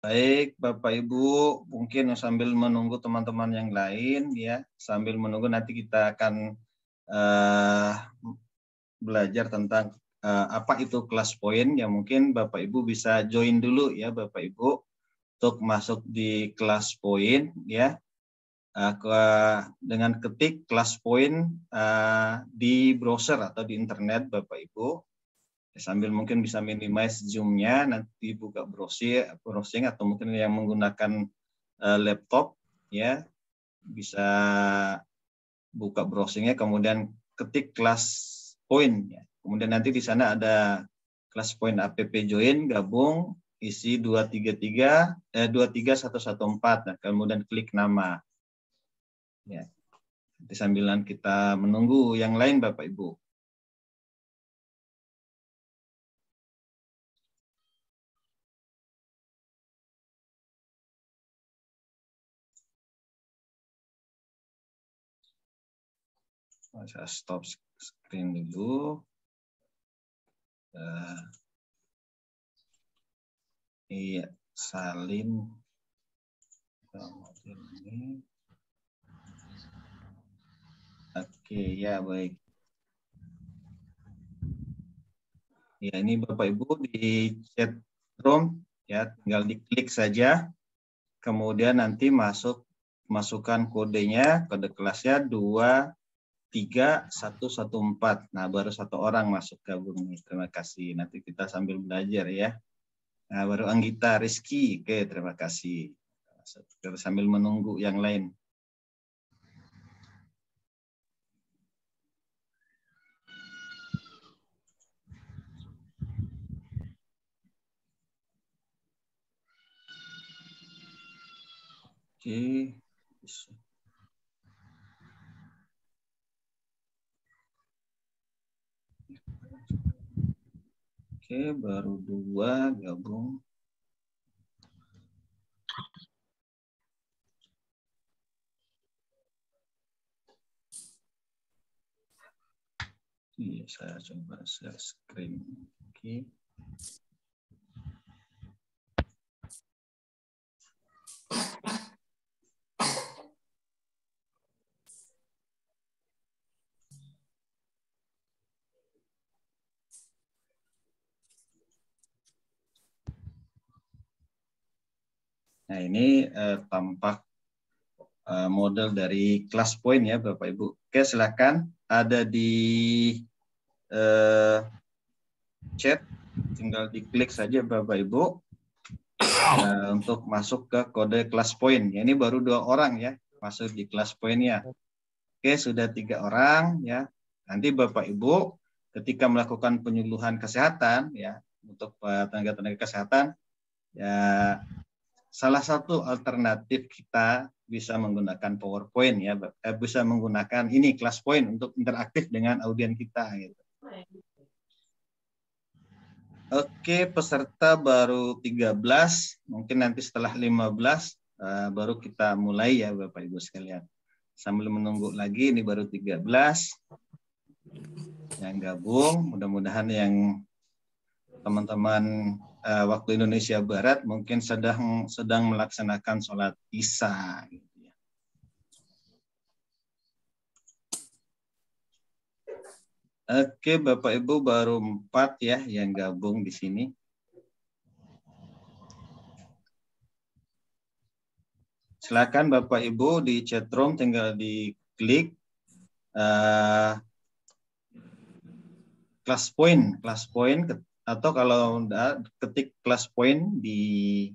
Baik, Bapak Ibu, mungkin sambil menunggu teman-teman yang lain ya, sambil menunggu nanti kita akan belajar tentang apa itu kelas poin. Ya mungkin Bapak Ibu bisa join dulu ya Bapak Ibu untuk masuk di kelas poin ya. Dengan ketik kelas poin di browser atau di internet Bapak Ibu. Sambil mungkin bisa minimize zoom-nya, nanti buka browsing atau mungkin yang menggunakan laptop ya bisa buka browsingnya, kemudian ketik kelas poin ya. Kemudian nanti di sana ada kelas poin app join, gabung, isi 23114, nah kemudian klik nama ya. Nanti sambilan kita menunggu yang lain Bapak Ibu. Saya stop screen dulu. Iya, salin. Ini. Oke, ya baik. Ya, ini Bapak Ibu di chat room ya, tinggal diklik saja. Kemudian nanti masukkan kodenya, kode kelasnya 23114. Nah, baru satu orang masuk gabung nih. Terima kasih. Nanti kita sambil belajar ya. Nah, baru Anggita Rizky. Oke, terima kasih. Kita sambil menunggu yang lain. Oke. Oke, baru 2 gabung. Iya, saya coba share screen. Oke. Nah, ini tampak model dari kelas poin ya Bapak Ibu. Oke, silakan ada di chat, tinggal diklik saja Bapak Ibu untuk masuk ke kode kelas poin. Ya, ini baru 2 orang ya masuk di kelas poinnya. Oke, sudah 3 orang ya. Nanti Bapak Ibu ketika melakukan penyuluhan kesehatan ya untuk tenaga-tenaga kesehatan ya, salah satu alternatif kita bisa menggunakan PowerPoint ya, bisa menggunakan ini kelas poin untuk interaktif dengan audien kita gitu. Oke, peserta baru 13, mungkin nanti setelah 15 baru kita mulai ya Bapak Ibu sekalian. Sambil menunggu lagi, ini baru 13 yang gabung, mudah-mudahan yang teman-teman waktu Indonesia Barat mungkin sedang melaksanakan sholat Isya. Gitu ya. Oke, Bapak Ibu baru 4 ya yang gabung di sini. Silakan Bapak Ibu di chat room tinggal diklik kelas poin atau kalau enggak ketik kelas poin di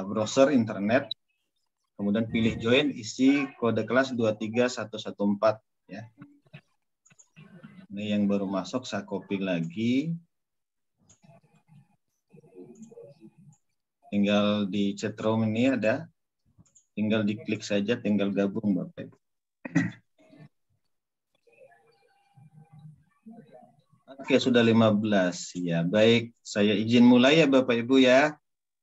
browser internet, kemudian pilih join, isi kode kelas 23114 ya. Ini yang baru masuk, saya copy lagi. Tinggal di chat room ini ada, tinggal diklik saja, tinggal gabung Bapak Ibu. Oke, sudah 15 ya. Baik, saya izin mulai ya Bapak Ibu ya.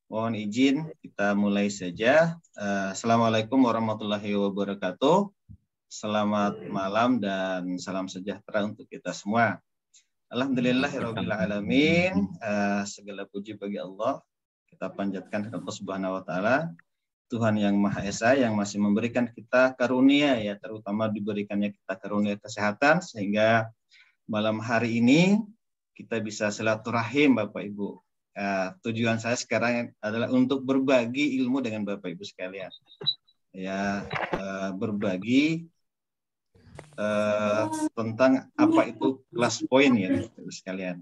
Mohon izin, kita mulai saja. Assalamualaikum warahmatullahi wabarakatuh. Selamat malam dan salam sejahtera untuk kita semua. Alhamdulillahirrabbilalamin. Segala puji bagi Allah. Kita panjatkan kepada Allah Subhanahu wa taala, Tuhan yang Maha Esa yang masih memberikan kita karunia ya, terutama diberikannya kita karunia kesehatan sehingga malam hari ini kita bisa silaturahim Bapak Ibu. Tujuan saya sekarang adalah untuk berbagi ilmu dengan Bapak Ibu sekalian. Ya, berbagi tentang apa itu kelas poin ya Bapak Ibu sekalian.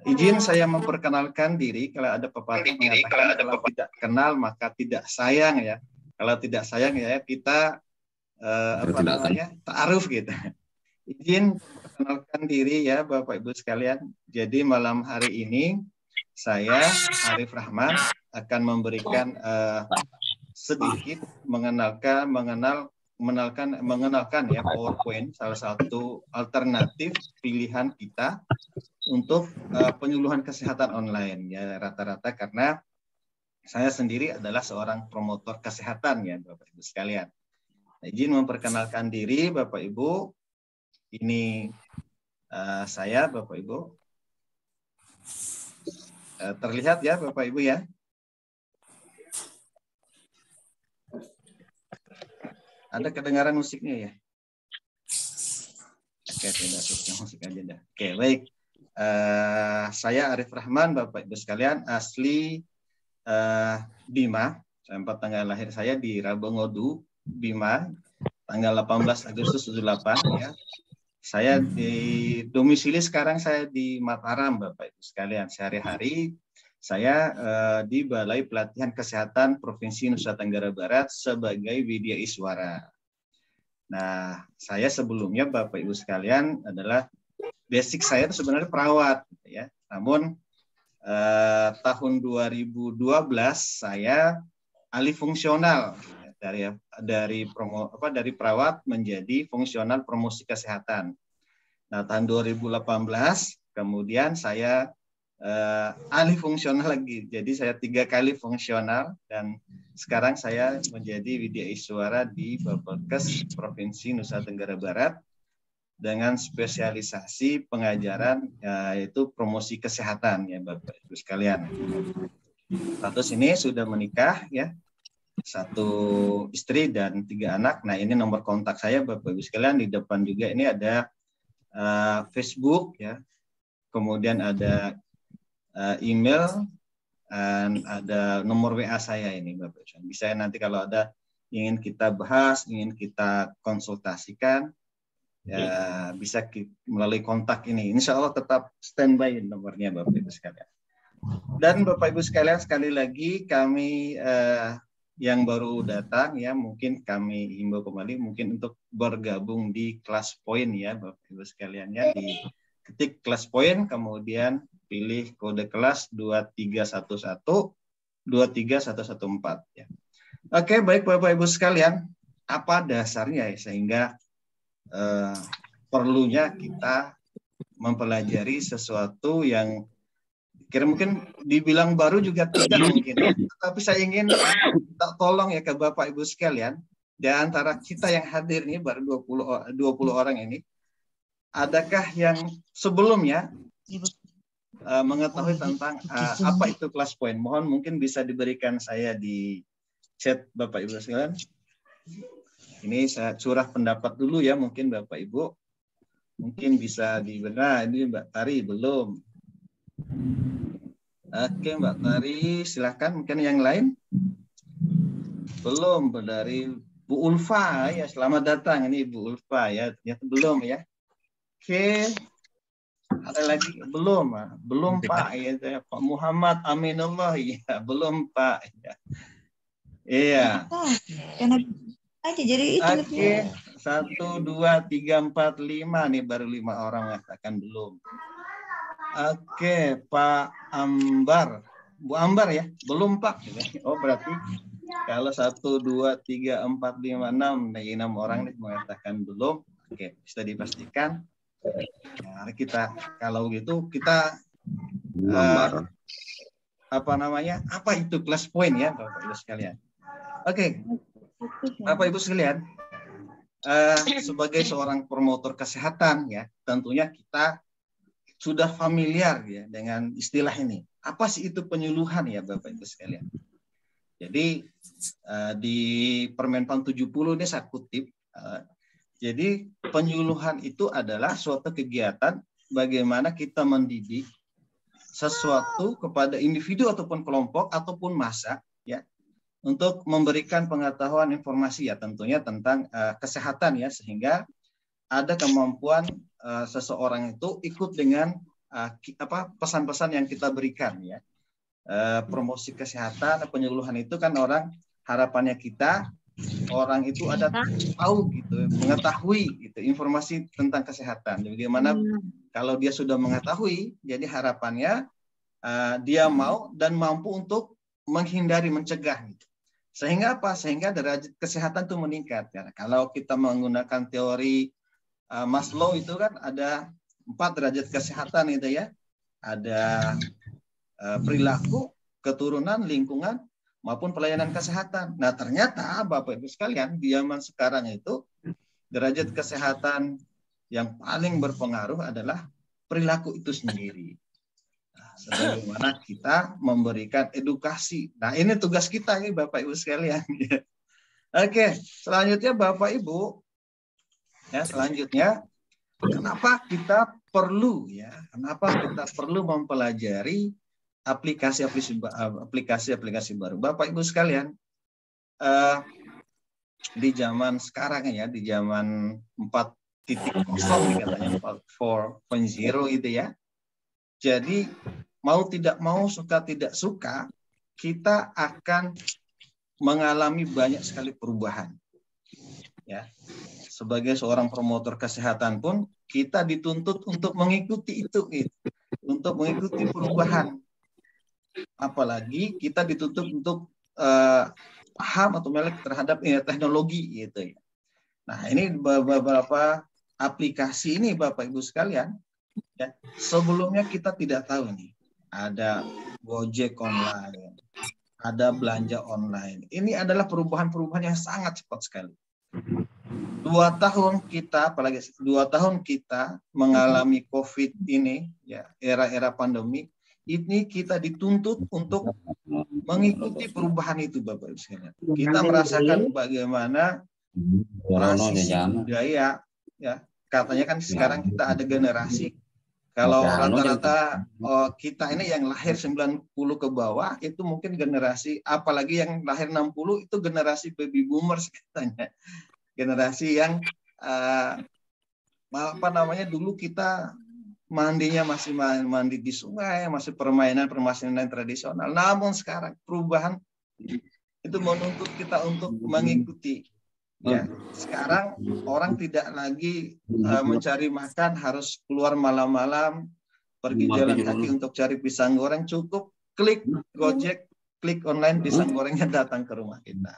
Izin saya memperkenalkan diri. Kalau ada pepatah mengatakan kalau tidak kenal maka tidak sayang ya. Kalau tidak sayang ya kita ta'aruf gitu. Izin perkenalkan diri ya Bapak Ibu sekalian. Jadi malam hari ini saya Arif Rahman akan memberikan sedikit mengenalkan ya PowerPoint, salah satu alternatif pilihan kita untuk penyuluhan kesehatan online ya, rata-rata karena saya sendiri adalah seorang promotor kesehatan ya Bapak Ibu sekalian. Nah, izin memperkenalkan diri Bapak Ibu. Ini saya Bapak Ibu. Terlihat ya Bapak Ibu ya. Ada kedengaran musiknya ya? Oke, tidak usah musik aja dah. Oke, baik. Saya Arif Rahman, Bapak Ibu sekalian, asli Bima. Tempat tanggal lahir saya di Rabongodu, Bima, tanggal 18 Agustus 78 ya. Saya di domisili sekarang saya di Mataram, Bapak Ibu sekalian. Sehari-hari saya di Balai Pelatihan Kesehatan Provinsi Nusa Tenggara Barat sebagai Widya Iswara. Nah, saya sebelumnya Bapak Ibu sekalian adalah basic saya itu sebenarnya perawat ya. Namun tahun 2012 saya alih fungsional dari perawat menjadi fungsional promosi kesehatan. Nah, tahun 2018 kemudian saya alih fungsional lagi. Jadi saya 3 kali fungsional dan sekarang saya menjadi Widya Iswara di Bapelkes Provinsi Nusa Tenggara Barat dengan spesialisasi pengajaran yaitu promosi kesehatan ya Bapak Ibu sekalian. Status ini sudah menikah ya. 1 istri dan 3 anak. Nah, ini nomor kontak saya Bapak Ibu sekalian. Di depan juga ini ada Facebook ya. Kemudian ada email dan ada nomor WA saya ini Bapak Ibu. Bisa nanti kalau ada ingin kita bahas, ingin kita konsultasikan ya bisa melalui kontak ini. Insya Allah tetap standby nomornya Bapak Ibu sekalian. Dan Bapak Ibu sekalian sekali lagi kami yang baru datang ya mungkin kami himbau kembali mungkin untuk bergabung di kelas poin ya Bapak Ibu sekalian ya, di ketik kelas poin kemudian pilih kode kelas 2311 23114 ya. Oke, baik Bapak Ibu sekalian, apa dasarnya ya sehingga perlunya kita mempelajari sesuatu yang kira mungkin dibilang baru juga tidak mungkin ya. Tapi saya ingin tolong ya ke Bapak Ibu sekalian, di antara kita yang hadir ini baru 20 orang ini, adakah yang sebelumnya mengetahui tentang apa itu kelas poin? Mohon mungkin bisa diberikan saya di chat Bapak Ibu sekalian. Ini saya curah pendapat dulu ya mungkin Bapak Ibu. Mungkin bisa nah ini Mbak Tari belum. Oke Mbak Tari silahkan, mungkin yang lain belum. Dari Bu Ulfa ya, selamat datang ini Bu Ulfa ya, ternyata belum ya. Oke, ada lagi belum Pak ya, Pak Muhammad Aminullah ya belum Pak ya. Iya. Oke, 1, 2, 3, 4, 5 nih baru 5 orang mengatakan belum. Oke, Pak Ambar, Bu Ambar ya, belum Pak. Oh berarti kalau 1, 2, 3, 4, 5, 6, nih 6 orang nih mengatakan belum. Oke, bisa dipastikan. Nah, kita kalau gitu kita apa itu kelas poin ya Bapak Ibu sekalian. Oke, Bapak Ibu sekalian, sebagai seorang promotor kesehatan ya tentunya kita sudah familiar ya dengan istilah ini. Apa sih itu penyuluhan ya Bapak Ibu sekalian? Jadi di Permenpan 70 ini saya kutip, jadi penyuluhan itu adalah suatu kegiatan bagaimana kita mendidik sesuatu kepada individu ataupun kelompok ataupun massa ya, untuk memberikan pengetahuan informasi ya tentunya tentang kesehatan ya, sehingga ada kemampuan seseorang itu ikut dengan pesan-pesan yang kita berikan ya. Promosi kesehatan, penyuluhan itu kan orang, harapannya kita orang itu ada tahu gitu, mengetahui gitu informasi tentang kesehatan. Bagaimana kalau dia sudah mengetahui, jadi harapannya dia mau dan mampu untuk menghindari, mencegah gitu. Sehingga apa? Sehingga derajat kesehatan itu meningkat. Ya. Kalau kita menggunakan teori Maslow itu kan ada 4 derajat kesehatan itu ya. Ada perilaku, keturunan, lingkungan, maupun pelayanan kesehatan. Nah ternyata Bapak Ibu sekalian, di zaman sekarang itu derajat kesehatan yang paling berpengaruh adalah perilaku itu sendiri. Nah, sebagaimana kita memberikan edukasi. Nah ini tugas kita nih Bapak Ibu sekalian. Oke, selanjutnya Bapak Ibu, ya selanjutnya kenapa kita perlu mempelajari aplikasi-aplikasi baru. Bapak Ibu sekalian, di zaman sekarang ya, di zaman 4.0 katanya 4.0 itu ya. Jadi mau tidak mau, suka tidak suka, kita akan mengalami banyak sekali perubahan. Ya. Sebagai seorang promotor kesehatan pun kita dituntut untuk mengikuti itu, untuk mengikuti perubahan. Apalagi kita dituntut untuk paham atau melek terhadap teknologi gitu ya. Nah ini beberapa aplikasi ini Bapak Ibu sekalian ya, sebelumnya kita tidak tahu nih, ada Gojek online, ada belanja online. Ini adalah perubahan-perubahan yang sangat cepat sekali. 2 tahun kita, apalagi 2 tahun kita mengalami COVID ini ya, era-era pandemi. Ini kita dituntut untuk mengikuti perubahan itu Bapak Ibu sekalian. Kita merasakan bagaimana transisi budaya ya. Katanya kan sekarang kita ada generasi, kalau rata-rata kita ini yang lahir 90 ke bawah itu mungkin generasi, apalagi yang lahir 60 itu generasi baby boomers katanya. Generasi yang dulu kita mandinya masih mandi di sungai, masih permainan tradisional. Namun sekarang perubahan itu menuntut kita untuk mengikuti. Ya, sekarang orang tidak lagi mencari makan harus keluar malam-malam, pergi jalan kaki untuk cari pisang goreng, cukup klik Gojek, klik online, pisang gorengnya datang ke rumah kita.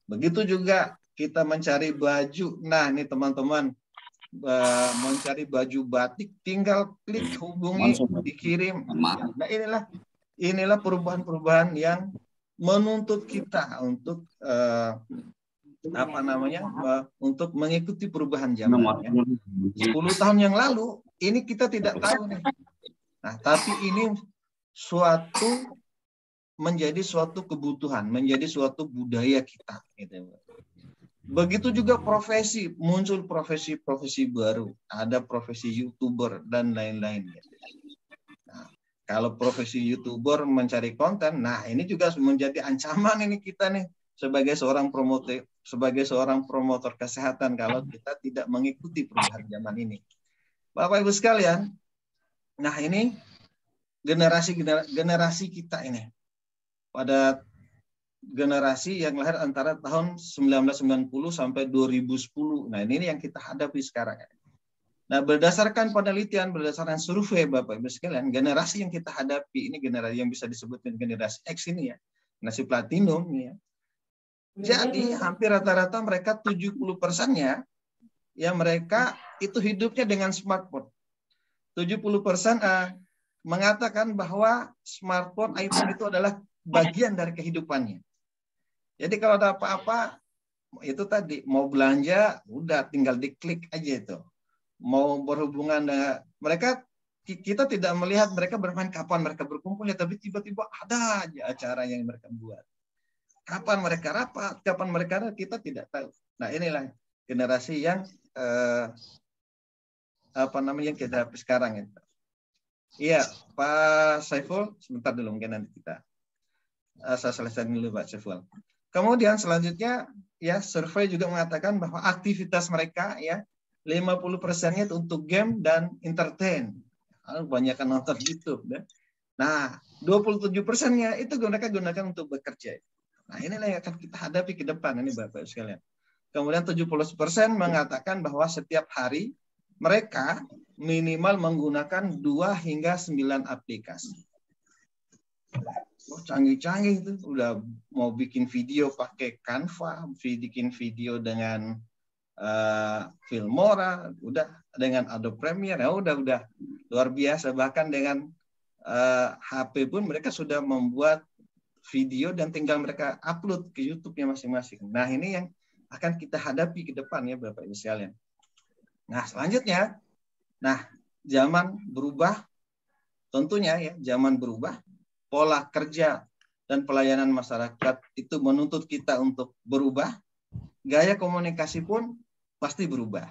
Begitu juga kita mencari baju. Nah, ini teman-teman, mencari baju batik tinggal klik, hubungi, dikirim. Nah inilah perubahan-perubahan yang menuntut kita untuk untuk mengikuti perubahan zaman. 10 tahun yang lalu ini kita tidak tahu nih. Nah tapi ini menjadi suatu kebutuhan, menjadi suatu budaya kita gitu. Begitu juga profesi, muncul profesi-profesi baru, ada profesi YouTuber dan lain-lain. Nah, kalau profesi YouTuber mencari konten, nah ini juga menjadi ancaman ini kita nih sebagai seorang promotor kesehatan kalau kita tidak mengikuti perubahan zaman ini. Bapak Ibu sekalian, nah ini generasi kita ini pada generasi yang lahir antara tahun 1990 sampai 2010. Nah, ini yang kita hadapi sekarang. Nah, berdasarkan penelitian, berdasarkan survei Bapak Ibu sekalian, generasi yang kita hadapi ini generasi yang bisa disebutkan generasi X ini ya, generasi platinum ya. Jadi, hampir rata-rata mereka 70%-nya ya mereka itu hidupnya dengan smartphone. 70% mengatakan bahwa smartphone, iPhone itu adalah bagian dari kehidupannya. Jadi kalau ada apa-apa, itu tadi, mau belanja, udah tinggal diklik aja itu. Mau berhubungan dengan mereka, kita tidak melihat mereka bermain kapan mereka berkumpul ya, tapi tiba-tiba ada aja acara yang mereka buat. Kapan mereka rapat, kapan mereka kita tidak tahu. Nah, inilah generasi yang yang kita sekarang itu. Iya, Pak Saiful, sebentar dulu mungkin nanti kita saya selesaikan dulu Pak Saiful. Kemudian selanjutnya ya survei juga mengatakan bahwa aktivitas mereka ya 50%-nya itu untuk game dan entertain. Banyak nonton YouTube. Ya. Nah, 27%-nya itu mereka gunakan untuk bekerja. Nah, inilah yang akan kita hadapi ke depan ini Bapak sekalian. Kemudian 70% mengatakan bahwa setiap hari mereka minimal menggunakan 2 hingga 9 aplikasi. Canggih-canggih itu udah mau bikin video pakai Canva, bikin video dengan Filmora, udah dengan Adobe Premiere, ya udah luar biasa. Bahkan dengan HP pun mereka sudah membuat video dan tinggal mereka upload ke YouTube-nya masing-masing. Nah, ini yang akan kita hadapi ke depan ya Bapak Ibu sekalian. Nah, selanjutnya, zaman berubah, tentunya ya, zaman berubah, pola kerja dan pelayanan masyarakat itu menuntut kita untuk berubah, gaya komunikasi pun pasti berubah.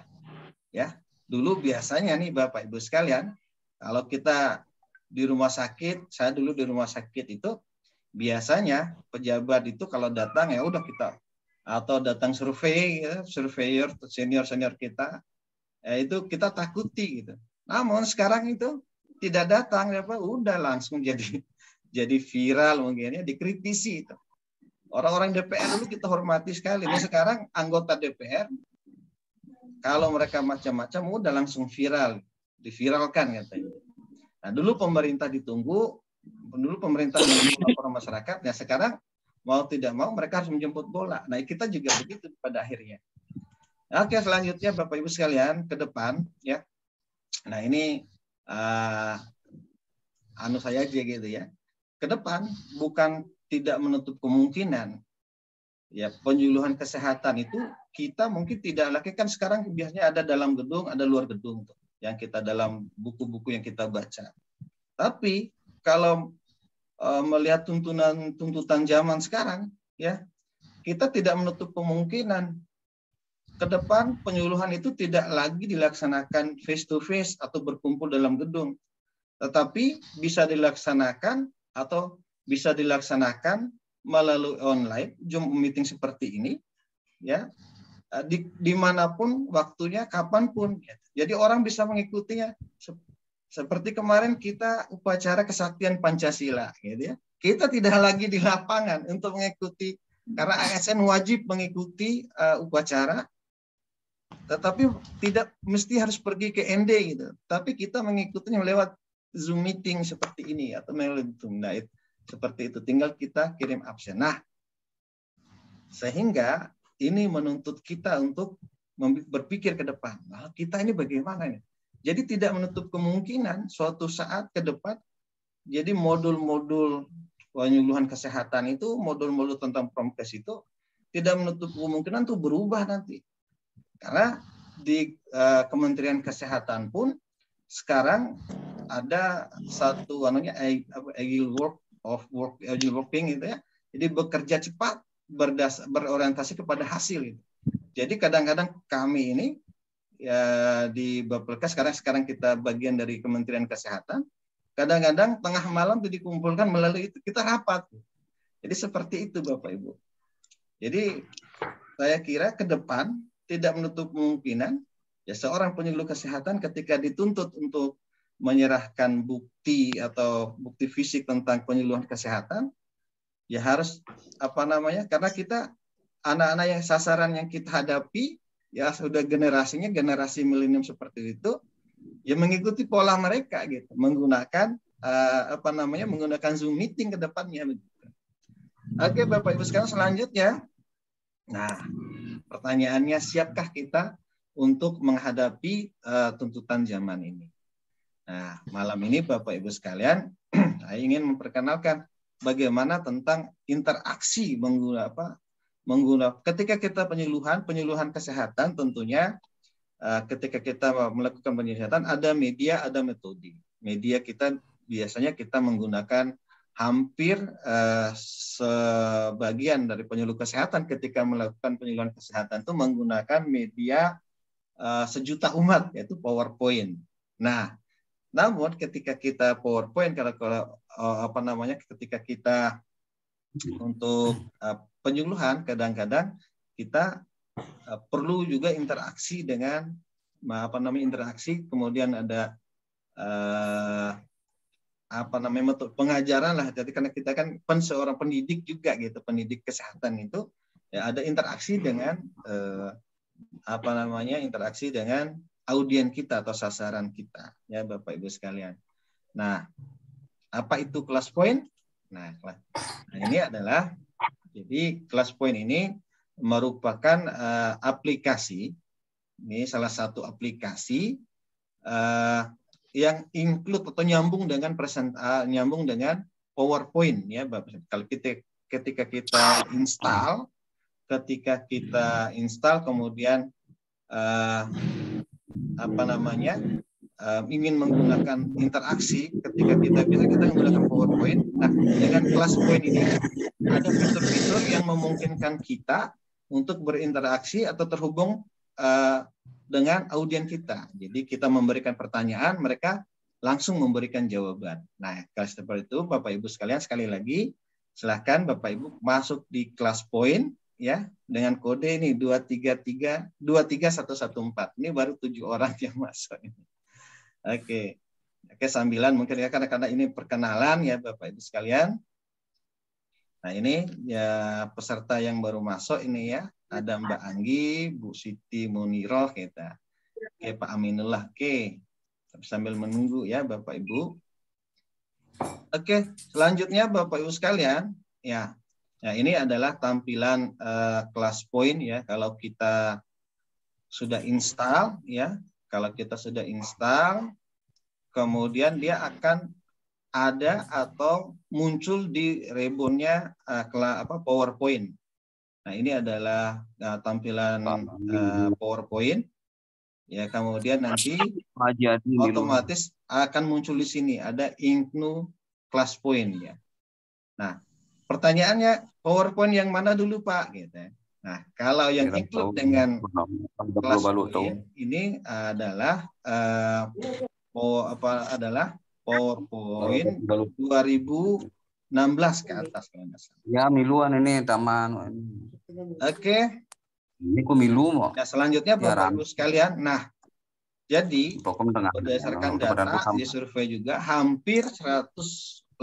Ya, dulu biasanya nih Bapak Ibu sekalian, kalau kita di rumah sakit, saya dulu di rumah sakit itu biasanya pejabat itu kalau datang ya udah kita atau datang survei, ya, surveyor senior kita, ya itu kita takuti gitu. Namun sekarang itu tidak datang ya Pak, udah langsung jadi viral mungkin ya, dikritisi itu. Orang-orang DPR dulu kita hormati sekali. Ini sekarang anggota DPR kalau mereka macam-macam udah langsung viral, diviralkan katanya. Nah, dulu pemerintah ditunggu, dulu pemerintah menunggu laporan masyarakat, ya sekarang mau tidak mau mereka harus menjemput bola. Nah, kita juga begitu pada akhirnya. Oke, selanjutnya Bapak Ibu sekalian ke depan ya. Nah, ini saya aja gitu ya. Ke depan bukan tidak menutup kemungkinan ya penyuluhan kesehatan itu kita mungkin tidak lagi, kan sekarang biasanya ada dalam gedung, ada luar gedung tuh, yang kita dalam buku-buku yang kita baca. Tapi kalau melihat tuntutan zaman sekarang ya, kita tidak menutup kemungkinan ke depan penyuluhan itu tidak lagi dilaksanakan face to face atau berkumpul dalam gedung, tetapi bisa dilaksanakan melalui online, Zoom meeting seperti ini, ya, dimanapun waktunya, kapanpun. Jadi orang bisa mengikutinya. Seperti kemarin kita upacara kesaktian Pancasila, gitu ya. Kita tidak lagi di lapangan untuk mengikuti, karena ASN wajib mengikuti upacara, tetapi tidak mesti harus pergi ke ND gitu. Tapi kita mengikutinya lewat Zoom meeting seperti ini atau melalui Zoom. Nah, seperti itu, tinggal kita kirim absen. Nah, sehingga ini menuntut kita untuk berpikir ke depan. Nah, kita ini bagaimana nih? Jadi tidak menutup kemungkinan suatu saat ke depan, jadi modul-modul penyuluhan kesehatan itu, modul-modul tentang promkes itu tidak menutup kemungkinan untuk berubah nanti. Karena di Kementerian Kesehatan pun sekarang ada satu agile working gitu ya. Jadi bekerja cepat berorientasi kepada hasil itu. Jadi kadang-kadang kami ini ya di Bapelkes, sekarang kita bagian dari Kementerian Kesehatan, kadang-kadang tengah malam itu dikumpulkan melalui itu kita rapat. Jadi seperti itu Bapak Ibu. Jadi saya kira ke depan tidak menutup kemungkinan ya seorang penyuluh kesehatan ketika dituntut untuk menyerahkan bukti atau bukti fisik tentang penyuluhan kesehatan, ya harus karena kita anak-anak yang sasaran yang kita hadapi ya sudah generasinya generasi milenium seperti itu, ya mengikuti pola mereka gitu, menggunakan menggunakan Zoom meeting ke depannya. Oke Bapak Ibu sekarang selanjutnya, nah pertanyaannya, siapkah kita untuk menghadapi tuntutan zaman ini? Nah, malam ini Bapak Ibu sekalian, saya ingin memperkenalkan bagaimana tentang interaksi menggunakan ketika kita penyuluhan kesehatan, tentunya ketika kita melakukan penyuluhan ada media, ada metode. media kita biasanya kita menggunakan hampir sebagian dari penyuluh kesehatan ketika melakukan penyuluhan kesehatan itu menggunakan media sejuta umat, yaitu PowerPoint. Nah, namun ketika kita PowerPoint, ketika kita untuk penyuluhan, kadang-kadang kita perlu juga interaksi dengan interaksi, kemudian ada metode pengajaran lah. Jadi karena kita kan seorang pendidik juga gitu, pendidik kesehatan itu ya ada interaksi dengan interaksi dengan audien kita atau sasaran kita, ya Bapak Ibu sekalian. Nah, apa itu class point? Nah, ini adalah, jadi class point ini merupakan aplikasi, ini salah satu aplikasi yang include atau nyambung dengan PowerPoint, ya Bapak. Kalau ketika kita install kemudian ingin menggunakan interaksi, ketika kita menggunakan PowerPoint. Nah, dengan class point ini ada fitur-fitur yang memungkinkan kita untuk berinteraksi atau terhubung dengan audien kita. Jadi kita memberikan pertanyaan, mereka langsung memberikan jawaban. Nah, kalau seperti itu Bapak Ibu sekalian, sekali lagi silakan Bapak Ibu masuk di class point, ya, dengan kode ini 233-23114. Ini baru 7 orang yang masuk. Oke, sambilan mungkin ya, karena ini perkenalan ya Bapak Ibu sekalian. Nah, ini ya peserta yang baru masuk ini ya. Ada Mbak Anggi, Bu Siti Muniroh kita. Oke, Pak Aminullah. Oke, sambil menunggu ya Bapak Ibu. Oke, selanjutnya Bapak Ibu sekalian, ya. Nah, ini adalah tampilan class point ya. Kalau kita sudah install ya, kemudian dia akan ada atau muncul di ribbonnya PowerPoint. Nah, ini adalah tampilan PowerPoint. Ya, kemudian nanti otomatis akan muncul di sini ada include class point ya. Nah, pertanyaannya PowerPoint yang mana dulu Pak? Gitu. Nah, kalau yang include dengan class point ini adalah PowerPoint 2016 ke atas kalau nggak salah. Ya, miluan ini taman. Oke. Ini ku milu mau. Nah, selanjutnya Bapak Ibu sekalian. Nah, jadi berdasarkan data di survei juga hampir 100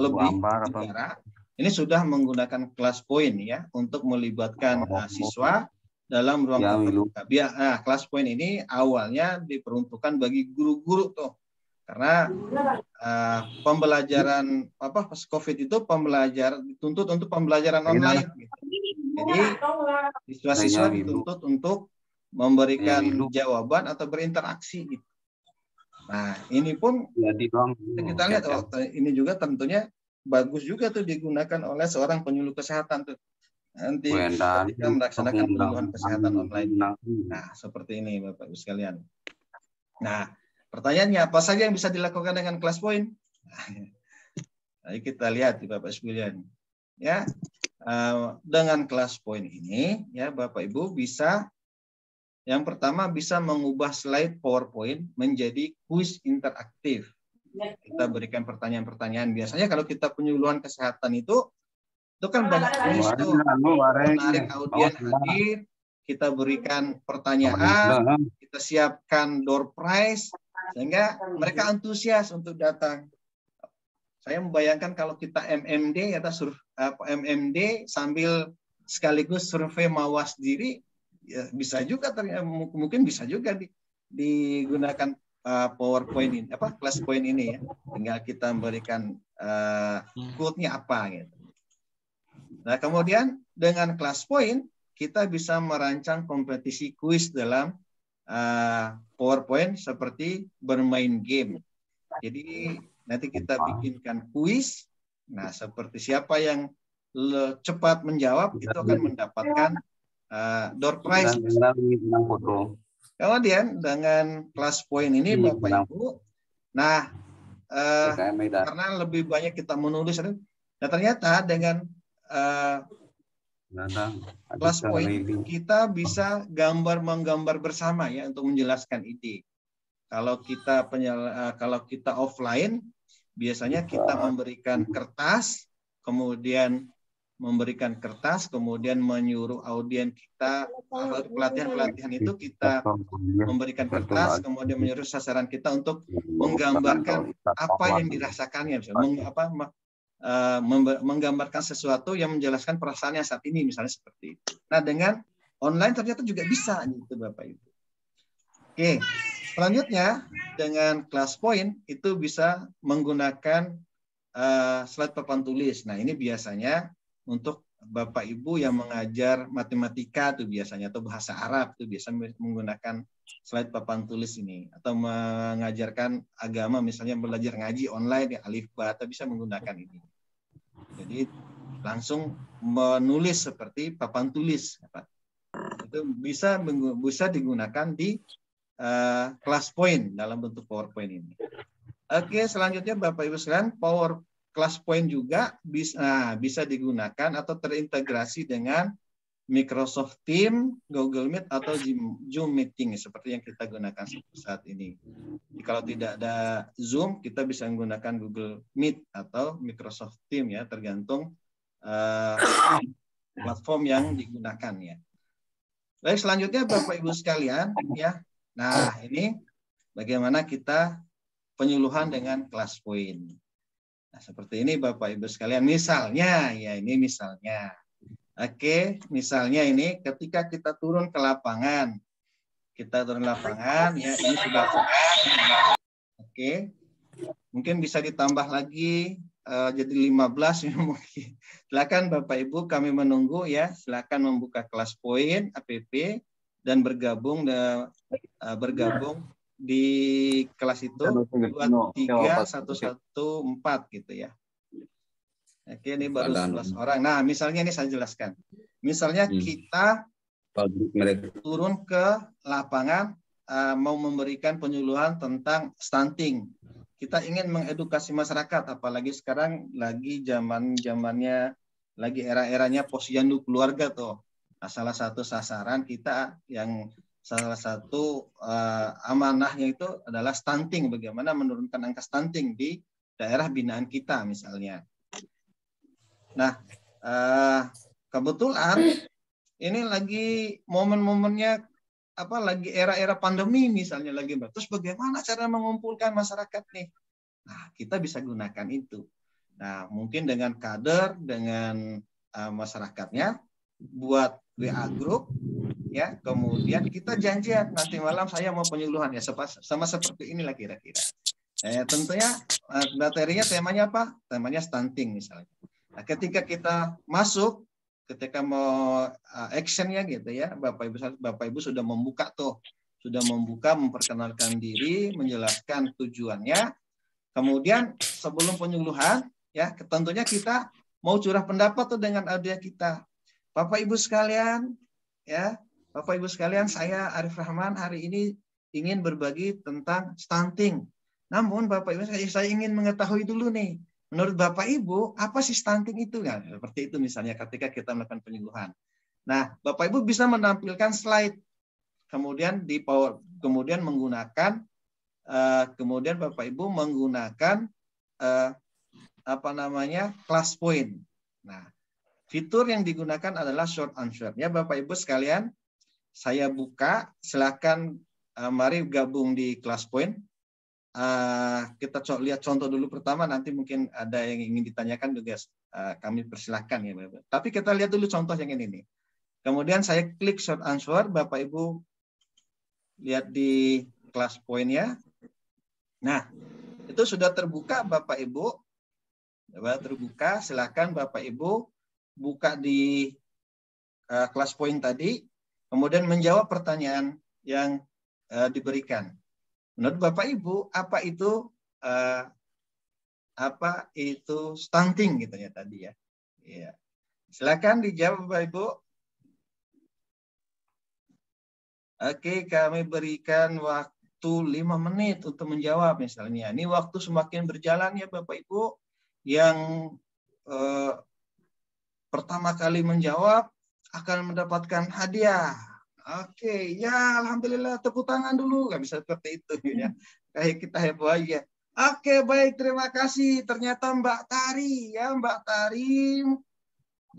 lebih negara ini sudah menggunakan class point ya untuk melibatkan siswa dalam ruang terbuka. Nah, class point ini awalnya diperuntukkan bagi guru-guru tuh. Karena pembelajaran pas COVID itu dituntut untuk pembelajaran online gitu. Jadi siswa-siswa dituntut untuk memberikan jawaban atau berinteraksi gitu. Nah, ini pun kita lihat ini juga tentunya bagus juga tuh digunakan oleh seorang penyuluh kesehatan tuh. Nanti ketika melaksanakan penyuluhan kesehatan online. Nah, seperti ini Bapak Ibu sekalian. Nah, pertanyaannya apa saja yang bisa dilakukan dengan class point? Nah, kita lihat di Bapak Ibu sekalian. Ya, dengan class point ini ya Bapak Ibu bisa yang pertama bisa mengubah slide PowerPoint menjadi kuis interaktif. Kita berikan pertanyaan-pertanyaan. Biasanya kalau kita penyuluhan kesehatan itu kan banyak kuis tuh, menarik audien hadir, kita berikan pertanyaan, kita siapkan door prize sehingga mereka antusias untuk datang. Saya membayangkan kalau kita MMD MMD sambil sekaligus survei mawas diri, ya bisa juga mungkin bisa juga digunakan PowerPoint ini, class point ini ya. Tinggal kita memberikan quote-nya apa gitu. Nah, kemudian dengan class point kita bisa merancang kompetisi kuis dalam PowerPoint seperti bermain game. Jadi nanti kita bikinkan kuis. Nah, seperti siapa yang cepat menjawab itu akan mendapatkan door prize. Kemudian dengan class point ini Bapak Ibu, nah karena lebih banyak kita menulis. Nah ternyata dengan class point kita bisa menggambar bersama ya untuk menjelaskan ide. Kalau kita offline, biasanya kita memberikan kertas, kemudian menyuruh audien kita, pelatihan itu kita memberikan kertas, kemudian menyuruh sasaran kita untuk menggambarkan apa yang dirasakannya, menggambarkan sesuatu yang menjelaskan perasaannya saat ini, misalnya seperti itu. Nah dengan online ternyata juga bisa gitu Bapak Ibu. Oke. Selanjutnya, dengan class point itu bisa menggunakan slide papan tulis. Nah, ini biasanya untuk Bapak Ibu yang mengajar matematika tuh biasanya, atau bahasa Arab tuh biasa menggunakan slide papan tulis ini. Atau mengajarkan agama, misalnya belajar ngaji online, ya, alif ba, atau bisa menggunakan ini. Jadi langsung menulis seperti papan tulis. Itu bisa digunakan di class point dalam bentuk PowerPoint ini. Oke, selanjutnya Bapak Ibu sekalian, class point juga bisa digunakan atau terintegrasi dengan Microsoft Teams, Google Meet, atau Zoom Meeting seperti yang kita gunakan saat ini. Jadi, kalau tidak ada Zoom, kita bisa menggunakan Google Meet atau Microsoft Teams ya, tergantung platform yang digunakan ya. Baik, selanjutnya Bapak Ibu sekalian ya. Nah, ini bagaimana kita penyuluhan dengan class point. Nah, seperti ini Bapak Ibu sekalian. Misalnya, ya ini misalnya. Oke, misalnya ini ketika kita turun ke lapangan. Ya ini sudah. Oke. Mungkin bisa ditambah lagi jadi 15 ya mungkin. Silakan Bapak Ibu, kami menunggu ya. Silakan membuka class point APP dan bergabung di kelas itu 23114 gitu ya. Oke, ini baru 11 orang. Nah, misalnya ini saya jelaskan. Misalnya kita turun ke lapangan mau memberikan penyuluhan tentang stunting. Kita ingin mengedukasi masyarakat, apalagi sekarang lagi zamannya, lagi era-eranya posyandu keluarga tuh. Nah, salah satu sasaran kita salah satu amanahnya itu adalah stunting, bagaimana menurunkan angka stunting di daerah binaan kita misalnya. Nah, kebetulan ini lagi momen-momennya lagi era-era pandemi misalnya lagi. Terus bagaimana cara mengumpulkan masyarakat nih? Nah, kita bisa gunakan itu. Nah, mungkin dengan kader, dengan masyarakatnya buat WA group ya, kemudian kita janjian nanti malam saya mau penyuluhan ya, sama seperti inilah kira-kira. Tentunya materinya temanya apa? Temanya stunting misalnya. Nah, ketika kita masuk, ketika mau actionnya gitu ya, Bapak Ibu sudah membuka memperkenalkan diri, menjelaskan tujuannya. Kemudian sebelum penyuluhan ya, tentunya kita mau curah pendapat tuh dengan audiens kita. Bapak Ibu sekalian, ya, Bapak Ibu sekalian, saya Arif Rahman hari ini ingin berbagi tentang stunting. Namun Bapak Ibu, saya ingin mengetahui dulu nih, menurut Bapak Ibu, apa sih stunting itu? Nah, seperti itu misalnya ketika kita melakukan penyuluhan. Nah, Bapak Ibu bisa menampilkan slide, kemudian kemudian menggunakan, kemudian Bapak Ibu menggunakan class point. Nah, fitur yang digunakan adalah short answer. Ya, Bapak Ibu sekalian, saya buka, silakan mari gabung di class point. Kita lihat contoh dulu pertama, nanti mungkin ada yang ingin ditanyakan juga kami persilahkan ya Bapak. Tapi kita lihat dulu contoh yang ini nih. Kemudian saya klik short answer, Bapak Ibu lihat di class point-nya. Nah, itu sudah terbuka Bapak Ibu. Terbuka, silakan Bapak Ibu buka di class point tadi, kemudian menjawab pertanyaan yang diberikan. Menurut Bapak Ibu, apa itu stunting gitu ya tadi ya. Iya. Silakan dijawab Bapak Ibu. Oke, kami berikan waktu waktu 5 menit untuk menjawab misalnya. Ini waktu semakin berjalan ya Bapak Ibu, yang pertama kali menjawab akan mendapatkan hadiah. Oke, ya alhamdulillah, tepuk tangan dulu. Nggak bisa seperti itu ya. Kayak kita heboh aja. Oke, baik, terima kasih. Ternyata Mbak Tari ya, Mbak Tari.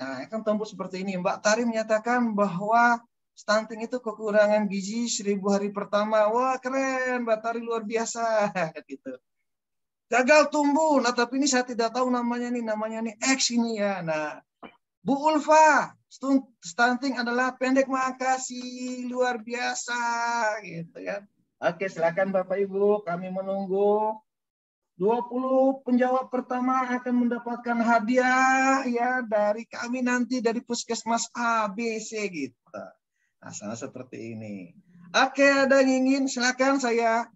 Nah, kan tembus seperti ini. Mbak Tari menyatakan bahwa stunting itu kekurangan gizi 1000 hari pertama. Wah, keren. Mbak Tari luar biasa gitu. Gagal tumbuh. Nah, tapi ini saya tidak tahu namanya nih X ini ya. Nah, Bu Ulfa, stunting adalah pendek. Makasih, luar biasa gitu kan. Oke, silakan Bapak Ibu, kami menunggu. 20 penjawab pertama akan mendapatkan hadiah ya dari kami nanti dari Puskesmas ABC gitu. Nah, sama seperti ini. Oke, ada yang ingin silakan saya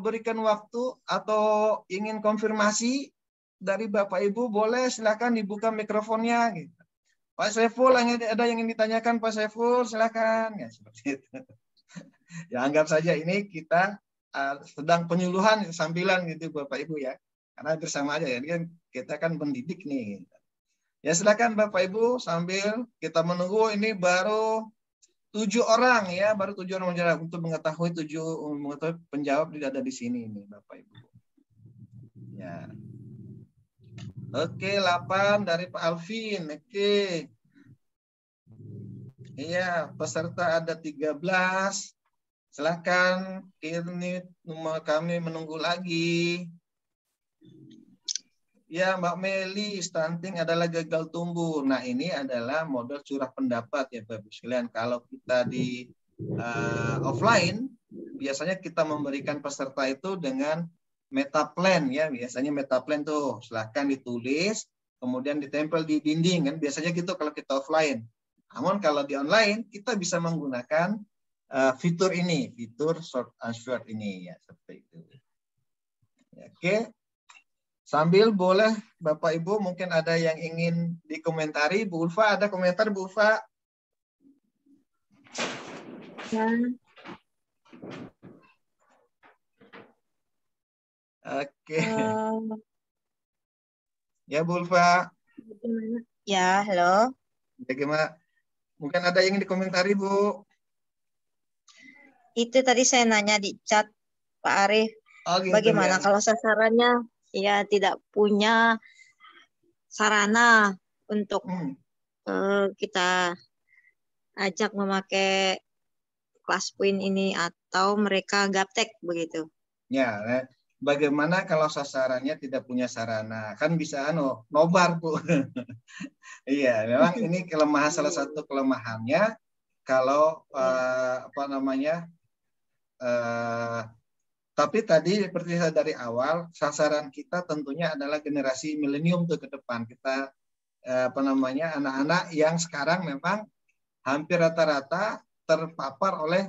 berikan waktu atau ingin konfirmasi dari Bapak Ibu, boleh silakan dibuka mikrofonnya gitu. Pak Saiful, ada yang ingin ditanyakan Pak Saiful, silakan ya seperti itu. Ya anggap saja ini kita sedang penyuluhan sambilan gitu Bapak Ibu ya. Karena bersama aja ya, kita kan pendidik nih. Ya silakan Bapak Ibu sambil kita menunggu, ini baru 7 orang ya, baru 7 orang menjawab untuk mengetahui penjawab tidak ada di sini ini Bapak Ibu. Ya. Oke, 8 dari Pak Alvin. Oke. Iya, peserta ada 13. Silakan, ini nomor kami menunggu lagi. Ya, Mbak Meli, stunting adalah gagal tumbuh. Nah, ini adalah model curah pendapat ya Bapak sekalian. Kalau kita di offline, biasanya kita memberikan peserta itu dengan meta plan ya. Biasanya meta plan tuh, silakan ditulis, kemudian ditempel di dinding kan. Biasanya gitu kalau kita offline. Namun kalau di online, kita bisa menggunakan fitur ini, fitur short answer ini ya seperti itu. Oke, sambil boleh Bapak Ibu mungkin ada yang ingin dikomentari. Bu Ulfa, ada komentar Bu Ulfa? Ya. Oke. Ya Bu Ulfa. Ya, halo. Bagaimana? Mungkin ada yang ingin dikomentari Bu? Itu tadi saya nanya di chat Pak Arief, Oh, gitu, bagaimana ya. kalau sasarannya ya tidak punya sarana untuk kita ajak memakai kelas point ini atau mereka gaptek begitu? Ya, bagaimana kalau sasarannya tidak punya sarana? Kan bisa nobar Bu. Iya, memang ini kelemahan, salah satu kelemahannya kalau tapi tadi seperti saya dari awal, sasaran kita tentunya adalah generasi milenium tuh ke depan. Kita anak-anak yang sekarang memang hampir rata-rata terpapar oleh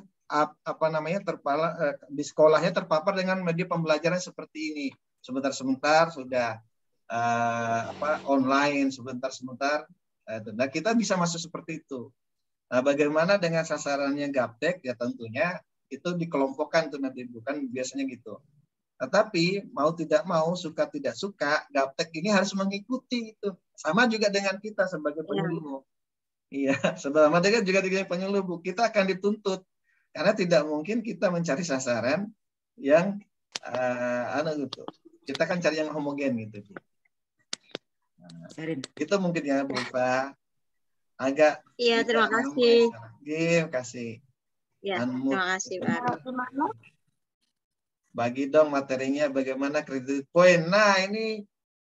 di sekolahnya terpapar dengan media pembelajaran seperti ini. Sebentar-sebentar sudah online, sebentar-sebentar. Nah, kita bisa masuk seperti itu. Nah, bagaimana dengan sasarannya gaptek? Ya tentunya itu dikelompokkan tuh nanti, bukan biasanya gitu. Tetapi mau tidak mau, suka tidak suka, gaptek ini harus mengikuti itu. Sama juga dengan kita sebagai penyuluh. Iya, sama dengan juga dengan penyuluh, Bu. Kita akan dituntut karena tidak mungkin kita mencari sasaran yang gitu. Kita kan cari yang homogen gitu. Nah, itu mungkin ya, Bu Fa. Agak. Iya, terima kasih. Terima kasih. Ya, terima kasih Pak. Bagi dong materinya bagaimana kredit poin. Nah, ini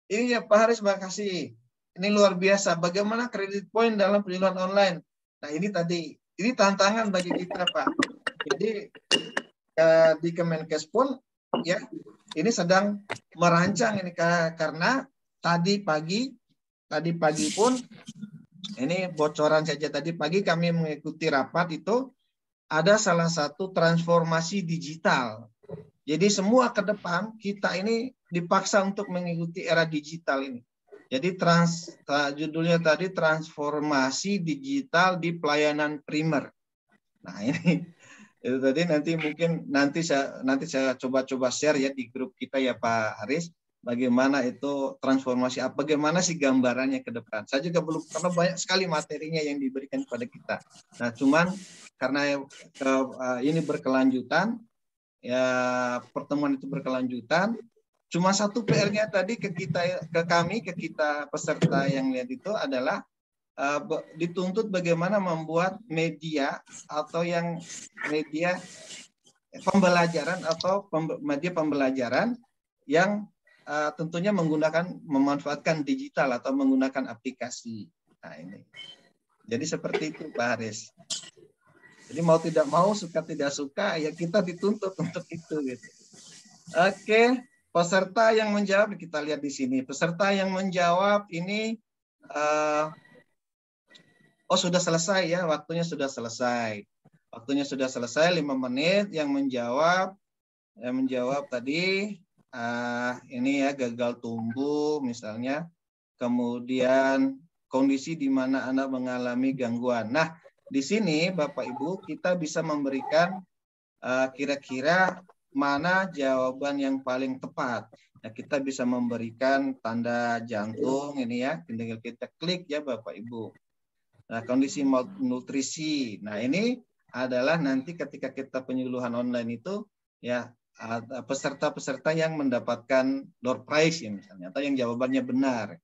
ya Pak Haris, terima kasih. Ini luar biasa. Bagaimana kredit poin dalam penyuluhan online. Nah, ini tadi, ini tantangan bagi kita, Pak. Jadi di Kemenkes pun ya ini sedang merancang ini karena tadi pagi pun ini bocoran saja, tadi pagi kami mengikuti rapat itu ada salah satu transformasi digital. Jadi semua ke depan kita ini dipaksa untuk mengikuti era digital ini. Jadi judulnya tadi transformasi digital di pelayanan primer. Nah ini Itu tadi nanti saya coba share ya di grup kita ya Pak Haris, bagaimana itu transformasi, bagaimana sih gambarannya ke depan. Saya juga belum, karena banyak sekali materinya yang diberikan kepada kita. Nah, cuman karena ini berkelanjutan, ya pertemuan itu berkelanjutan, cuma satu PR-nya tadi ke kita peserta yang lihat itu adalah dituntut bagaimana membuat media atau yang media pembelajaran atau media pembelajaran yang tentunya memanfaatkan digital atau menggunakan aplikasi. Nah ini, jadi seperti itu Pak Haris. Jadi mau tidak mau, suka tidak suka, ya kita dituntut untuk itu. Gitu. Oke, peserta yang menjawab kita lihat di sini. Peserta yang menjawab ini. Oh sudah selesai ya, waktunya sudah selesai. Waktunya sudah selesai 5 menit. Yang menjawab tadi ini ya, gagal tumbuh misalnya. Kemudian kondisi di mana Anda mengalami gangguan. Nah di sini Bapak Ibu kita bisa memberikan kira-kira mana jawaban yang paling tepat. Nah kita bisa memberikan tanda jantung ini ya, tinggal kita klik ya Bapak Ibu. Nah, kondisi malnutrisi. Nah, ini adalah nanti ketika kita penyuluhan online itu ya peserta-peserta yang mendapatkan door prize ya misalnya, atau yang jawabannya benar.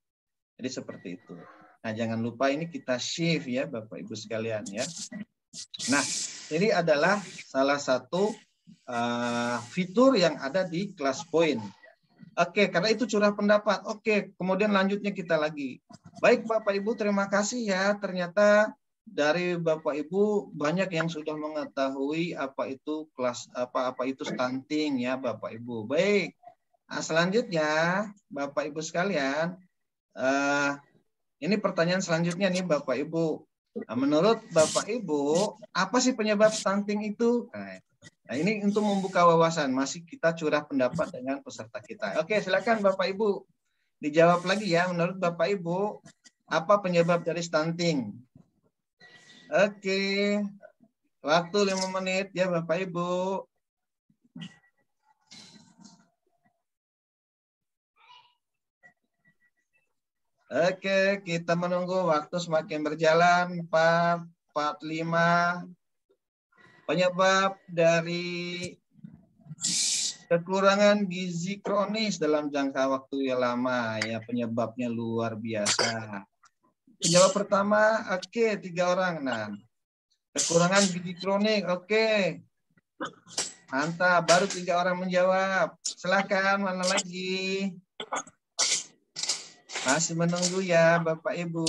Jadi seperti itu. Nah, jangan lupa ini kita shift ya Bapak Ibu sekalian ya. Nah, ini adalah salah satu fitur yang ada di ClassPoint. Oke, karena itu curah pendapat. Oke, kemudian lanjutnya kita lagi. Baik Bapak Ibu, terima kasih ya. Ternyata dari Bapak Ibu banyak yang sudah mengetahui apa itu apa itu stunting ya Bapak Ibu. Baik. Nah, selanjutnya Bapak Ibu sekalian, ini pertanyaan selanjutnya nih Bapak Ibu. Nah, menurut Bapak Ibu, apa sih penyebab stunting itu? Nah, ini untuk membuka wawasan, masih kita curah pendapat dengan peserta kita. Oke, silakan Bapak Ibu. Dijawab lagi ya, menurut Bapak Ibu, apa penyebab dari stunting? Oke, waktu 5 menit ya Bapak Ibu. Oke, kita menunggu waktu semakin berjalan. 4, 45. Penyebab dari kekurangan gizi kronis dalam jangka waktu yang lama ya, penyebabnya luar biasa. Penyebab pertama, oke, 3 orang. Nah, kekurangan gizi kronik, oke. Mantap, baru 3 orang menjawab. Silakan, mana lagi? Masih menunggu ya Bapak Ibu.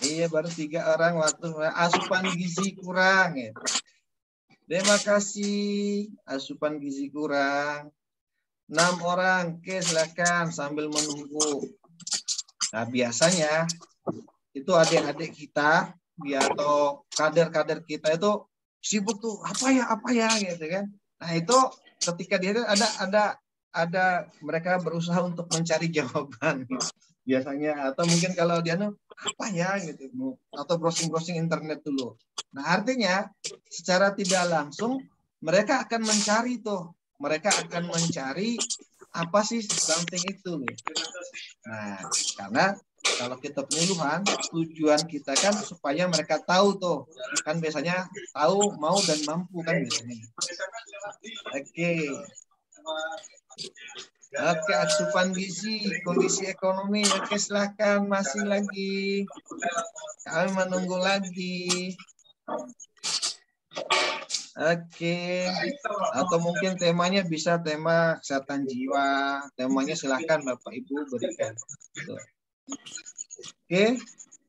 Iya, baru 3 orang waktu asupan gizi kurang. Ya. Terima kasih. Asupan gizi kurang. 6 orang. Oke, silakan sambil menunggu. Nah, biasanya itu adik-adik kita atau kader-kader kita itu sibuk tuh apa ya gitu kan. Nah, itu ketika dia ada mereka berusaha untuk mencari jawaban. Biasanya, atau mungkin kalau dia apa ya gitu, atau browsing internet dulu. Nah artinya secara tidak langsung mereka akan mencari apa sih stunting itu. Nah karena kalau kita penyuluhan, tujuan kita kan supaya mereka tahu tuh, kan biasanya tahu, mau dan mampu kan biasanya. Oke. Oke, asupan gizi, kondisi ekonomi. Oke, silakan, masih lagi. Kami menunggu lagi. Oke. Atau mungkin temanya bisa tema kesehatan jiwa. Temanya silakan Bapak Ibu berikan. Oke,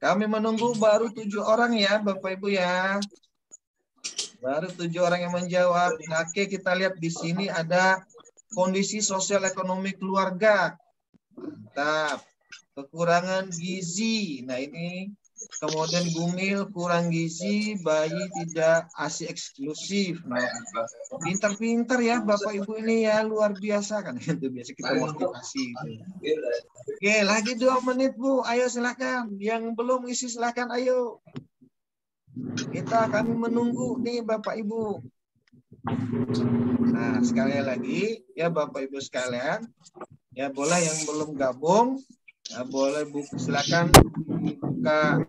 kami menunggu baru 7 orang ya Bapak Ibu ya. Baru 7 orang yang menjawab. Oke, kita lihat di sini ada kondisi sosial ekonomi keluarga. Mantap. Kekurangan gizi. Nah, ini kemudian gumil, kurang gizi, bayi tidak ASI eksklusif. Nah, pintar-pintar ya Bapak Ibu ini ya, luar biasa kan. Itu biasa kita motivasi itu. Oke, lagi 2 menit Bu. Ayo silakan. Yang belum isi silakan ayo. Kita kami menunggu nih Bapak Ibu. Nah, sekali lagi ya Bapak Ibu sekalian, ya boleh yang belum gabung, ya boleh silakan buka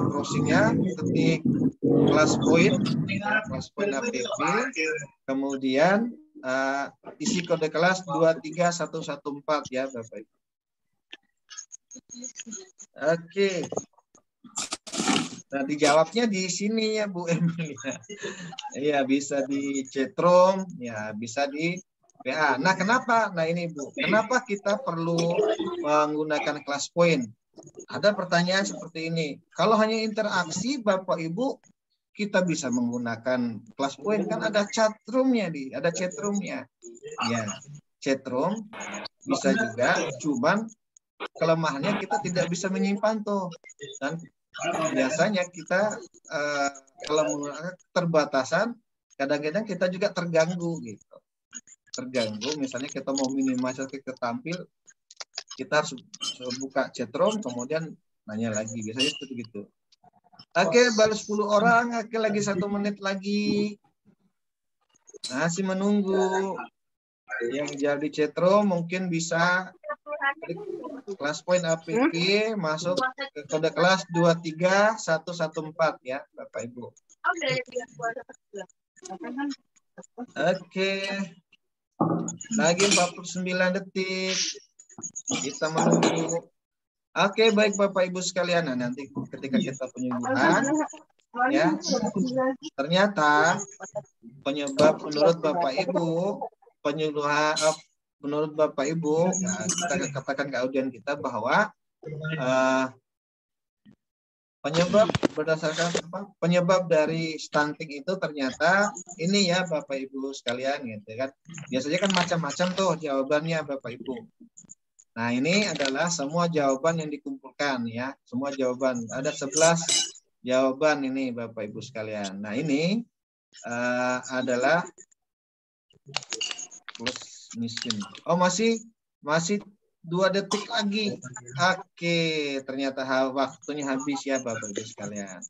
browsingnya, ketik kelas poin, ya, kelas poin APP, kemudian isi kode kelas 23114 ya Bapak Ibu. Oke. Nah, dijawabnya di sini ya Bu Emilia. Iya, bisa di chatroom, ya bisa di PA. Nah, kenapa? Nah, ini Bu, kenapa kita perlu menggunakan kelas poin? Ada pertanyaan seperti ini. Kalau hanya interaksi Bapak Ibu, kita bisa menggunakan kelas poin, kan ada chatroomnya di, ada chatroomnya. Ya, chatroom bisa juga, cuman kelemahannya kita tidak bisa menyimpan tuh. Dan biasanya kita kalau menggunakan keterbatasan, kadang-kadang kita juga terganggu gitu. Terganggu, misalnya kita mau minimalisir kita tampil, kita harus buka chatroom, kemudian nanya lagi. Biasanya seperti itu. Oke, baru 10 orang. Oke, lagi 1 menit lagi. Masih menunggu. Yang jadi chatroom mungkin bisa klik kelas poin APP, masuk ke kode kelas 23114 ya Bapak Ibu. Oke. Lagi 49 detik. Kita menunggu. Oke, baik Bapak Ibu sekalian. Nah, nanti ketika kita penyembuhan, ya, ternyata penyebab menurut Bapak Ibu, menurut Bapak Ibu, ya, kita katakan ke audien kita bahwa penyebab berdasarkan penyebab dari stunting itu ternyata ini ya Bapak Ibu sekalian gitu kan. Biasanya kan macam-macam tuh jawabannya Bapak Ibu. Nah, ini adalah semua jawaban yang dikumpulkan ya. Semua jawaban. Ada 11 jawaban ini Bapak Ibu sekalian. Nah, ini adalah plus mission. Oh, masih 2 detik lagi. Oke, ternyata waktunya habis ya Bapak Ibu sekalian.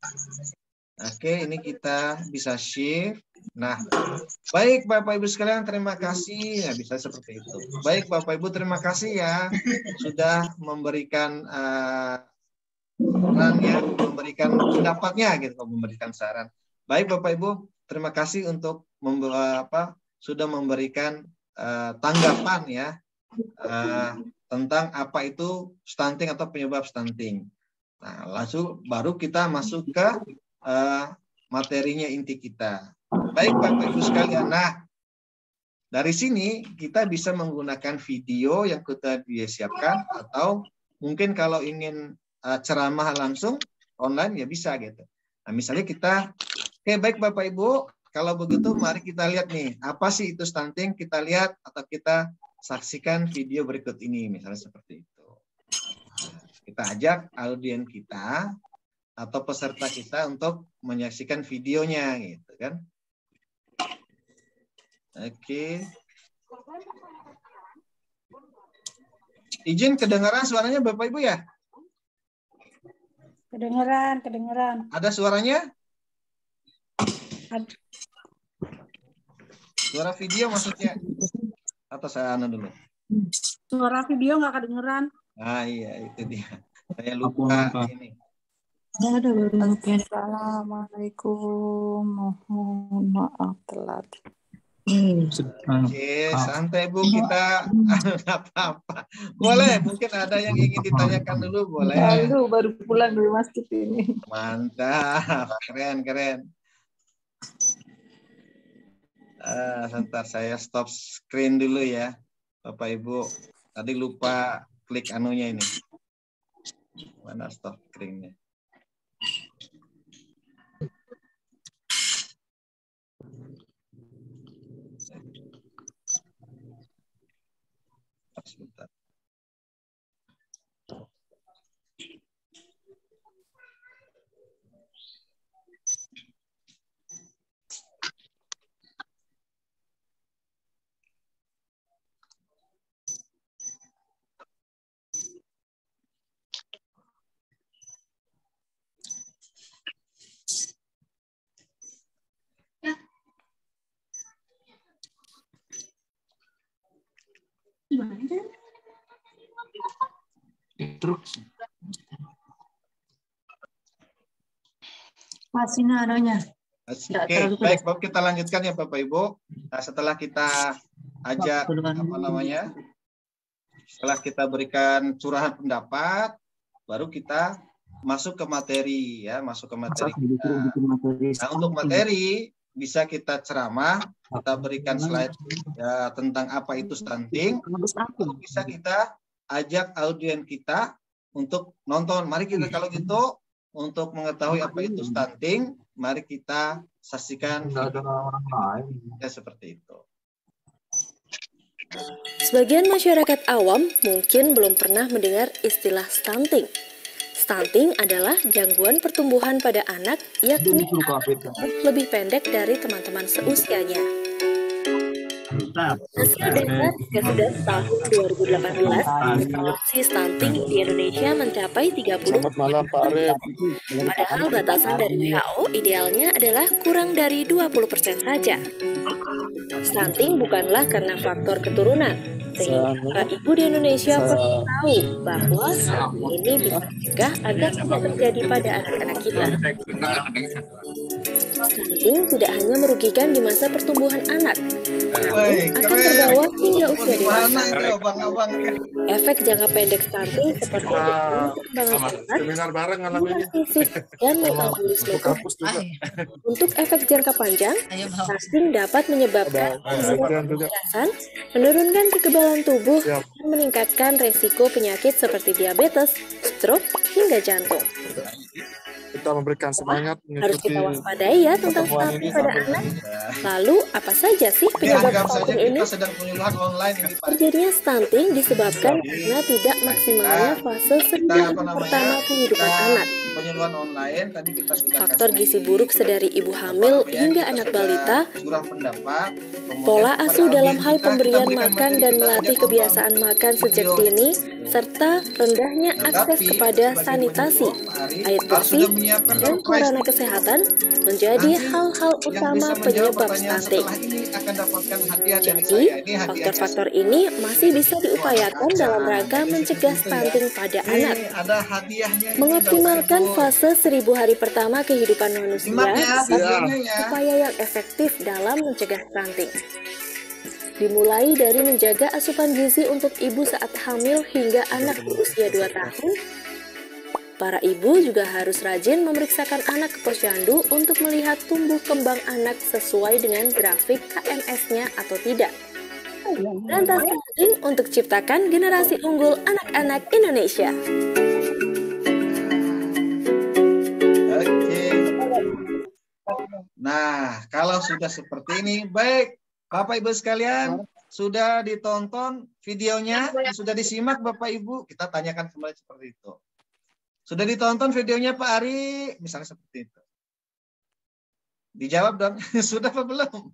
Oke, ini kita bisa shift. Nah, baik Bapak Ibu sekalian, terima kasih. Ya, bisa seperti itu. Baik Bapak Ibu, terima kasih ya sudah memberikan saran ya, memberikan pendapatnya gitu, memberikan saran. Baik Bapak Ibu, terima kasih untuk sudah memberikan tanggapan ya tentang apa itu stunting atau penyebab stunting. Nah, langsung baru kita masuk ke materinya inti kita. Baik Bapak Ibu sekalian. Nah, dari sini kita bisa menggunakan video yang kita siapkan atau mungkin kalau ingin ceramah langsung online ya bisa gitu. Nah, misalnya kita, oke baik Bapak Ibu, kalau begitu mari kita lihat nih, apa sih itu stunting, kita lihat atau kita saksikan video berikut ini, misalnya seperti itu. Kita ajak audien kita atau peserta kita untuk menyaksikan videonya gitu kan. Oke. Izin kedengaran suaranya Bapak Ibu ya? Kedengeran. Ada suaranya? Ada. Suara video maksudnya? Atau saya dulu? Suara video nggak kedengeran. Ah iya, itu dia. Saya lupa ini. Assalamualaikum. Mohon maaf telat. Oke, santai Bu, kita apa-apa. Boleh, mungkin ada yang ingin ditanyakan dulu, boleh. Baru pulang dari masjid ini. Mantap, keren. Sebentar saya stop screen dulu ya, Bapak Ibu. Tadi lupa klik anunya ini. Mana stop screen-nya? Sebentar. Masih naronya. Oke, baik, Bapak, kita lanjutkan ya Bapak Ibu. Nah, setelah kita ajak setelah kita berikan curahan pendapat, baru kita masuk ke materi ya, masuk ke materi kita. Nah, untuk materi bisa kita ceramah, kita berikan slide ya, tentang apa itu stunting. Lalu bisa kita ajak audien kita untuk nonton. Mari kita kalau gitu untuk mengetahui apa itu stunting, mari kita saksikan ya, seperti itu. Sebagian masyarakat awam mungkin belum pernah mendengar istilah stunting. Stunting adalah gangguan pertumbuhan pada anak, yakni anak lebih pendek dari teman-teman seusianya. Hasil data Kesdas tahun 2018, prevalensi stunting di Indonesia mencapai 30%. Padahal batasan dari WHO idealnya adalah kurang dari 20% saja. Stunting bukanlah karena faktor keturunan, sehingga ibu di Indonesia perlu tahu bahwa ini bisa dicegah agar tidak terjadi pada anak-anak kita. Stunting tidak hanya merugikan di masa pertumbuhan anak, namun akan terbawa hingga usia dewasa. Efek jangka pendek stunting seperti perkembangan otak, fisik, dan metabolisme tubuh. Untuk efek jangka panjang, stunting dapat menyebabkan kecemasan, menurunkan kekebalan tubuh, dan meningkatkan resiko penyakit seperti diabetes, stroke, hingga jantung. Kita memberikan semangat Harus kita waspadai ya tentang stunting pada anak. Lalu apa saja sih penyebab stunting ini? Terjadinya stunting disebabkan karena tidak maksimalnya fase 1 pertama kehidupan anak. Faktor gizi buruk sedari ibu hamil hingga anak balita, pola asuh dalam hal pemberian makan dan melatih kebiasaan makan sejak dini, serta rendahnya akses kepada sanitasi, air bersih, dan sarana kesehatan menjadi hal-hal utama penyebab stunting. Jadi, faktor-faktor ini masih bisa diupayakan dalam rangka mencegah stunting pada anak. Mengoptimalkan fase 1000 hari pertama kehidupan manusia adalah upaya yang efektif dalam mencegah stunting. Dimulai dari menjaga asupan gizi untuk ibu saat hamil hingga anak berusia 2 tahun, para ibu juga harus rajin memeriksakan anak ke posyandu untuk melihat tumbuh kembang anak sesuai dengan grafik KMS-nya atau tidak. Dan tak penting untuk ciptakan generasi unggul anak-anak Indonesia. Oke. Nah, kalau sudah seperti ini, baik. Bapak Ibu sekalian, sudah ditonton videonya, sudah disimak Bapak Ibu, kita tanyakan kembali seperti itu. Sudah ditonton videonya Pak Ari, misalnya seperti itu. Dijawab dong, sudah apa belum?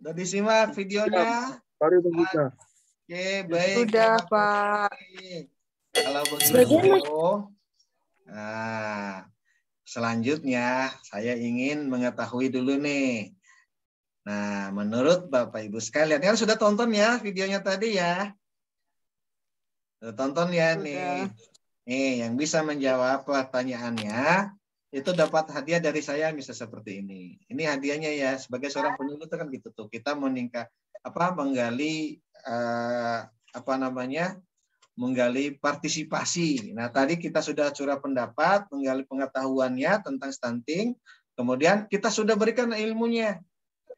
Sudah disimak videonya? Oke, baik. Sudah, Pak. Kalau begitu, nah, selanjutnya saya ingin mengetahui dulu nih. Nah, menurut Bapak Ibu sekalian, kan sudah tonton ya videonya tadi ya? Sudah tonton ya nih. Nih, yang bisa menjawab pertanyaannya itu dapat hadiah dari saya bisa seperti ini. Ini hadiahnya ya, sebagai seorang penyuluh kan gitu tuh. Kita menggali menggali partisipasi. Nah, tadi kita sudah curah pendapat, menggali pengetahuannya tentang stunting. Kemudian kita sudah berikan ilmunya.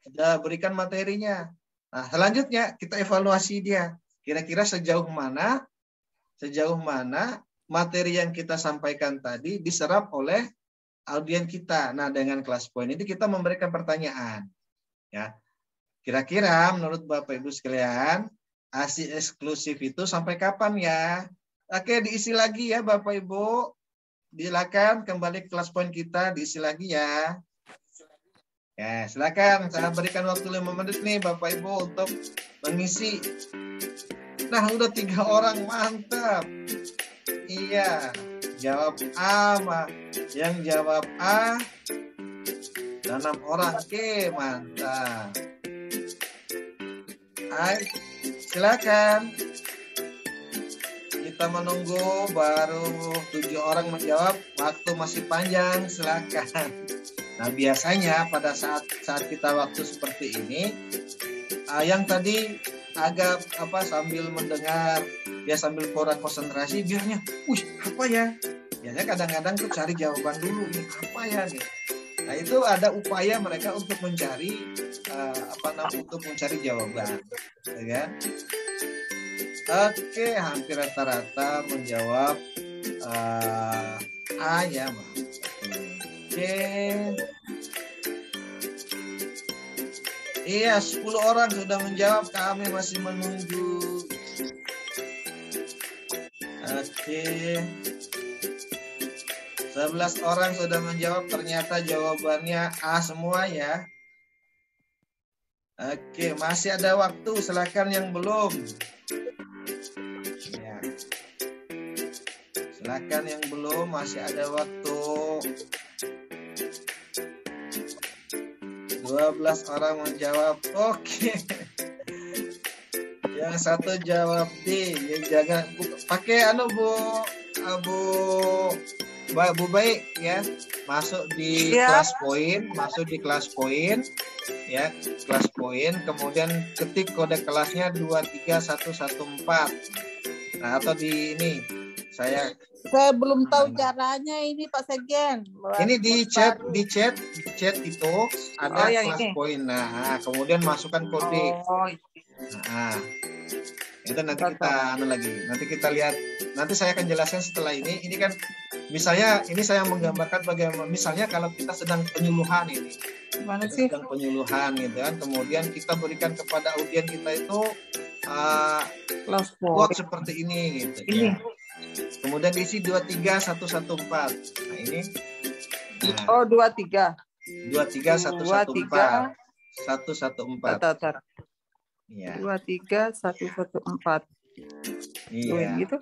Sudah berikan materinya. Nah, selanjutnya kita evaluasi dia. Kira-kira sejauh mana materi yang kita sampaikan tadi diserap oleh audien kita. Nah, dengan kelas poin ini kita memberikan pertanyaan. Ya. Kira-kira menurut Bapak Ibu sekalian, ASI eksklusif itu sampai kapan ya? Oke, diisi lagi ya Bapak Ibu. Silakan kembali ke kelas poin kita, diisi lagi ya. Ya, silakan saya berikan waktu 5 menit nih Bapak Ibu untuk mengisi. Nah, udah 3 orang, mantap. Iya, jawab A, yang jawab A 6 orang, oke, mantap. Hai, silakan. Kita menunggu baru 7 orang menjawab. Waktu masih panjang, silakan. Nah, biasanya pada saat kita waktu seperti ini, yang tadi agak sambil mendengar, ya sambil kurang konsentrasi, biasanya, apa ya? Biasanya kadang-kadang tuh cari jawaban dulu, nih apa ya? Gitu. Nah, itu ada upaya mereka untuk mencari untuk mencari jawaban, ya kan? Oke, hampir rata-rata menjawab A ya, Mas. Oke. Iya, 10 orang sudah menjawab, kami masih menunggu. Oke. 11 orang sudah menjawab, ternyata jawabannya A semua ya. Oke, masih ada waktu, silakan yang belum. Ya. Silakan yang belum, masih ada waktu. 12 orang menjawab. Oke. Yang satu jawab D. Ya, jangan pakai Bu Baik ya. Masuk di kelas poin, ya, kelas poin, kemudian ketik kode kelasnya 23114. Nah, atau di ini saya belum tahu caranya ini Pak Sekjen. Ini di chat itu ada kelas poin. Nah, kemudian masukkan kode. Nah, itu nanti kita nanti kita lihat. Nanti saya akan jelaskan setelah ini. Ini kan misalnya ini saya menggambarkan bagaimana misalnya kalau kita sedang penyuluhan ini. Gimana sih? Sedang penyuluhan gitu kan. Kemudian kita berikan kepada audiens kita itu quote seperti ini gitu ya. Kemudian diisi 23114. Nah, ini. Nah. 23. 23114. 114. Iya. 23114. Iya. Gitu.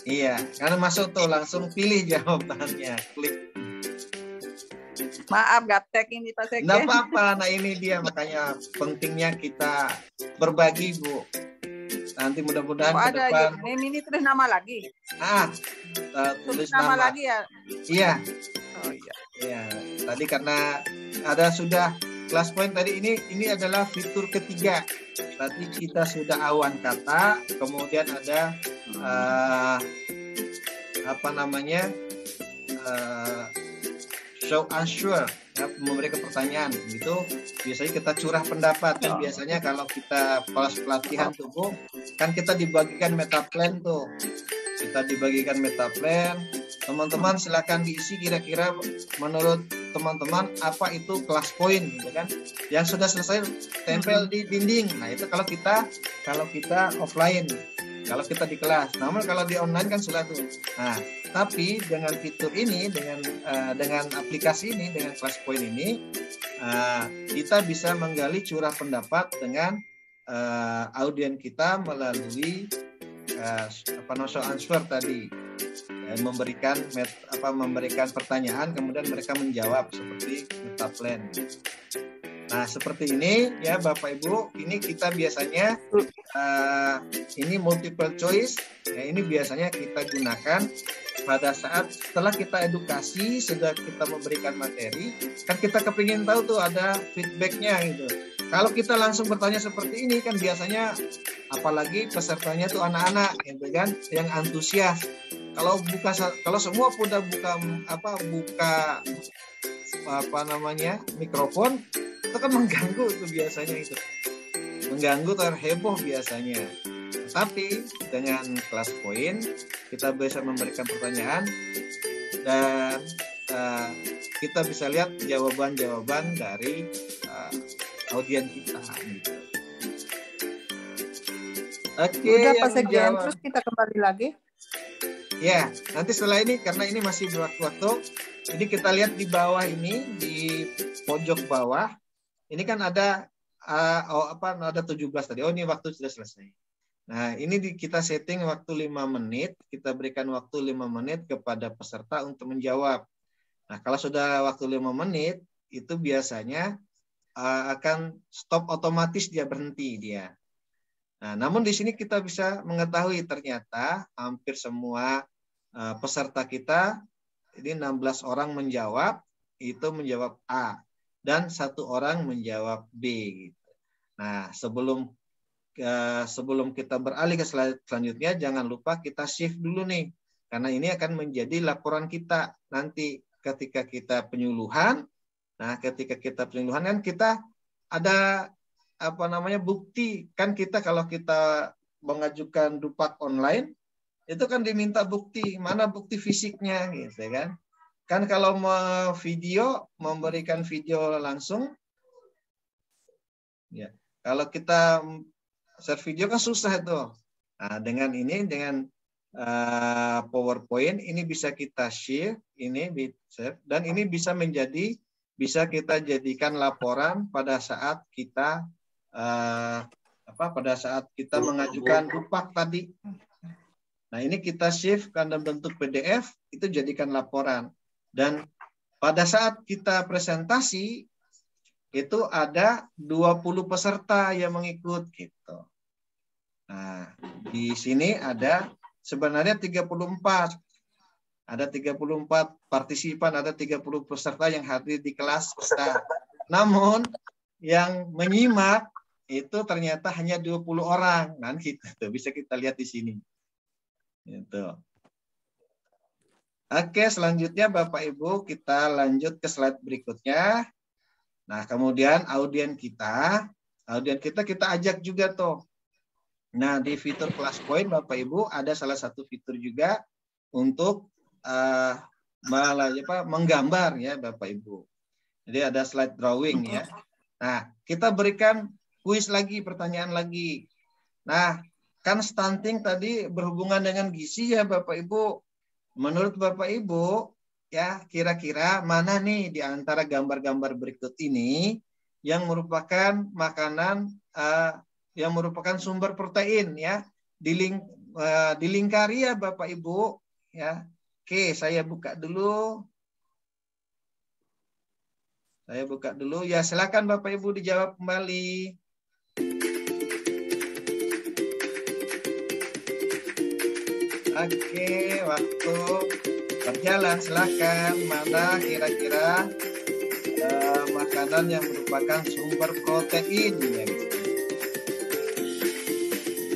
Iya, karena masuk tuh langsung pilih jawabannya, klik. Maaf gaptek ini Pak Sekjen. Nggak apa-apa, nah ini dia makanya pentingnya kita berbagi Bu. Nanti mudah-mudahan ke depan. Ini tulis nama lagi. Tulis nama lagi ya. Iya. Oh iya. Iya. Tadi karena ada sudah kelas poin tadi ini adalah fitur ketiga. Tadi kita sudah awan kata, kemudian ada show answer. Ya, memberikan pertanyaan gitu biasanya kita curah pendapat kan biasanya kalau kita kelas pelatihan tuh kan kita dibagikan meta plan tuh teman-teman silakan diisi kira-kira menurut teman-teman apa itu kelas poin gitu kan yang sudah selesai tempel di dinding. Nah itu kalau kita offline, kalau kita di kelas. Namun kalau di online kan sudah tuh. Nah tapi dengan fitur ini, dengan aplikasi ini, dengan kelas poin ini, kita bisa menggali curah pendapat dengan audiens kita melalui show answer tadi, dan memberikan pertanyaan, kemudian mereka menjawab seperti meta plan. Nah seperti ini ya Bapak Ibu, ini kita biasanya ini multiple choice. Ya, ini biasanya kita gunakan pada saat setelah kita edukasi, sudah kita memberikan materi, kan kita kepingin tahu tuh ada feedbacknya gitu. Kalau kita langsung bertanya seperti ini kan biasanya, apalagi pesertanya tuh anak-anak, gitu kan, yang antusias. Kalau semua udah buka mikrofon, itu kan mengganggu tuh biasanya itu, mengganggu terheboh biasanya. Tapi dengan kelas poin kita bisa memberikan pertanyaan dan kita bisa lihat jawaban-jawaban dari audiens kita. Gitu. Oke, udah Pak Sekjen, terus kita kembali lagi. Ya, nanti setelah ini karena ini masih berwaktu-waktu, jadi kita lihat di bawah ini, di pojok bawah, ini kan ada ada 17 tadi. Oh, ini waktu sudah selesai. Nah, ini kita setting waktu 5 menit, kita berikan waktu 5 menit kepada peserta untuk menjawab. Nah, kalau sudah waktu 5 menit, itu biasanya akan stop otomatis, dia berhenti dia. Nah, namun di sini kita bisa mengetahui ternyata hampir semua peserta kita, ini 16 orang menjawab, itu menjawab A. Dan 1 orang menjawab B. Nah, sebelum kita beralih ke slide selanjutnya, jangan lupa kita shift dulu nih. Karena ini akan menjadi laporan kita nanti ketika kita penyuluhan. Nah, ketika kita penyuluhan kan kita ada bukti. Kan kita kalau kita mengajukan dupak online, itu kan diminta bukti. Mana bukti fisiknya gitu kan. Kan kalau mau video, memberikan video langsung, ya. Kalau kita share video kan susah itu. Nah, dengan PowerPoint ini bisa kita share, dan ini bisa kita jadikan laporan pada saat kita mengajukan dupak tadi. Nah, ini kita shift dalam bentuk PDF, itu jadikan laporan. Dan pada saat kita presentasi, itu ada 20 peserta yang mengikut gitu. Nah, di sini ada sebenarnya 34. Ada 34 partisipan, ada 30 peserta yang hadir di kelas kita. Namun yang menyimak itu ternyata hanya 20 orang. Nah, gitu. Bisa kita lihat di sini. Gitu. Oke, selanjutnya Bapak Ibu kita lanjut ke slide berikutnya. Nah, kemudian audien kita ajak juga tuh. Nah, di fitur Class Point Bapak Ibu ada salah satu fitur juga untuk menggambar ya Bapak Ibu. Jadi ada slide drawing ya. Nah, kita berikan kuis lagi, pertanyaan lagi. Nah, kan stunting tadi berhubungan dengan gizi ya Bapak Ibu. Menurut Bapak Ibu, ya kira-kira mana nih di antara gambar-gambar berikut ini yang merupakan makanan yang merupakan sumber protein ya, dilingkari ya Bapak Ibu ya. Oke, saya buka dulu. Ya, silakan Bapak Ibu dijawab kembali. Oke, waktu berjalan, silakan. Mana kira-kira makanan yang merupakan sumber protein ya?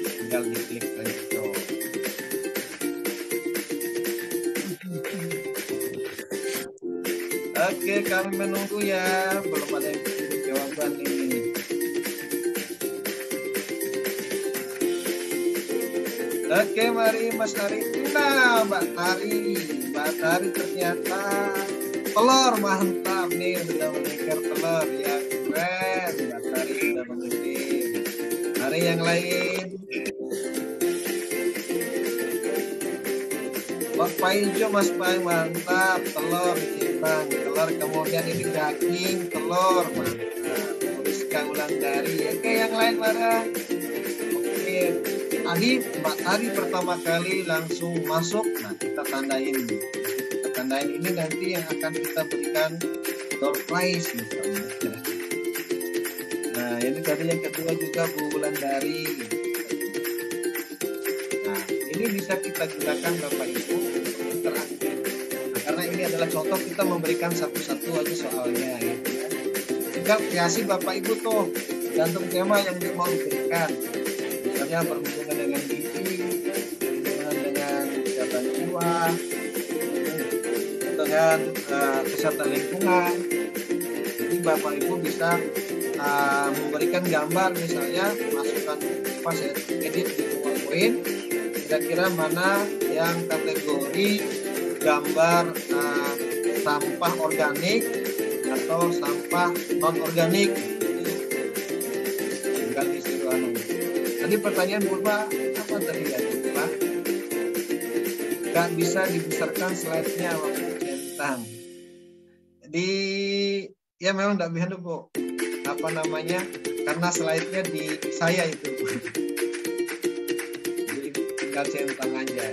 Tinggal diklik saja. Oke, kami menunggu ya. Belum ada yang kirim jawaban ini. Oke, mari Mas Ari. Nah, Mbak Tari ternyata telur, mantap nih, sudah mengejar telur ya, keren. Mbak Tari sudah mengejar. Mari yang lain. Pak Paijo, Mas Pai, mantap, telur ditimbang, telur, kemudian ini daging, telur, mantap. Rizka Wulandari. Oke, yang lain mana? Oke. Tadi Mbak Tari pertama kali langsung masuk. Nah, kita tandain ini nanti yang akan kita berikan door prize misalnya. Nah, ini tadi yang kedua juga Bu Wulandari. Nah, ini bisa kita gunakan Bapak Ibu interaktif. Nah, karena ini adalah contoh, kita memberikan satu-satu aja soalnya gitu ya. Tinggal kreasi Bapak Ibu tuh, gantung tema yang mau diberikan. Misalnya berhubungan dengan gizi, berhubungan dengan kesehatan jiwa, dengan kesehatan lingkungan. Jadi Bapak Ibu bisa memberikan gambar, misalnya masukkan saya edit di PowerPoint, kira-kira mana yang kategori gambar sampah organik atau sampah non organik. Tinggal isi ruangan. Tadi pertanyaan Purba apa tadi ya Purba? Gak bisa dibesarkan slide-nya waktu centang. Ya memang tidak bisa Bu. Apa namanya? Karena slide-nya di saya itu. Jadi tinggal centang aja.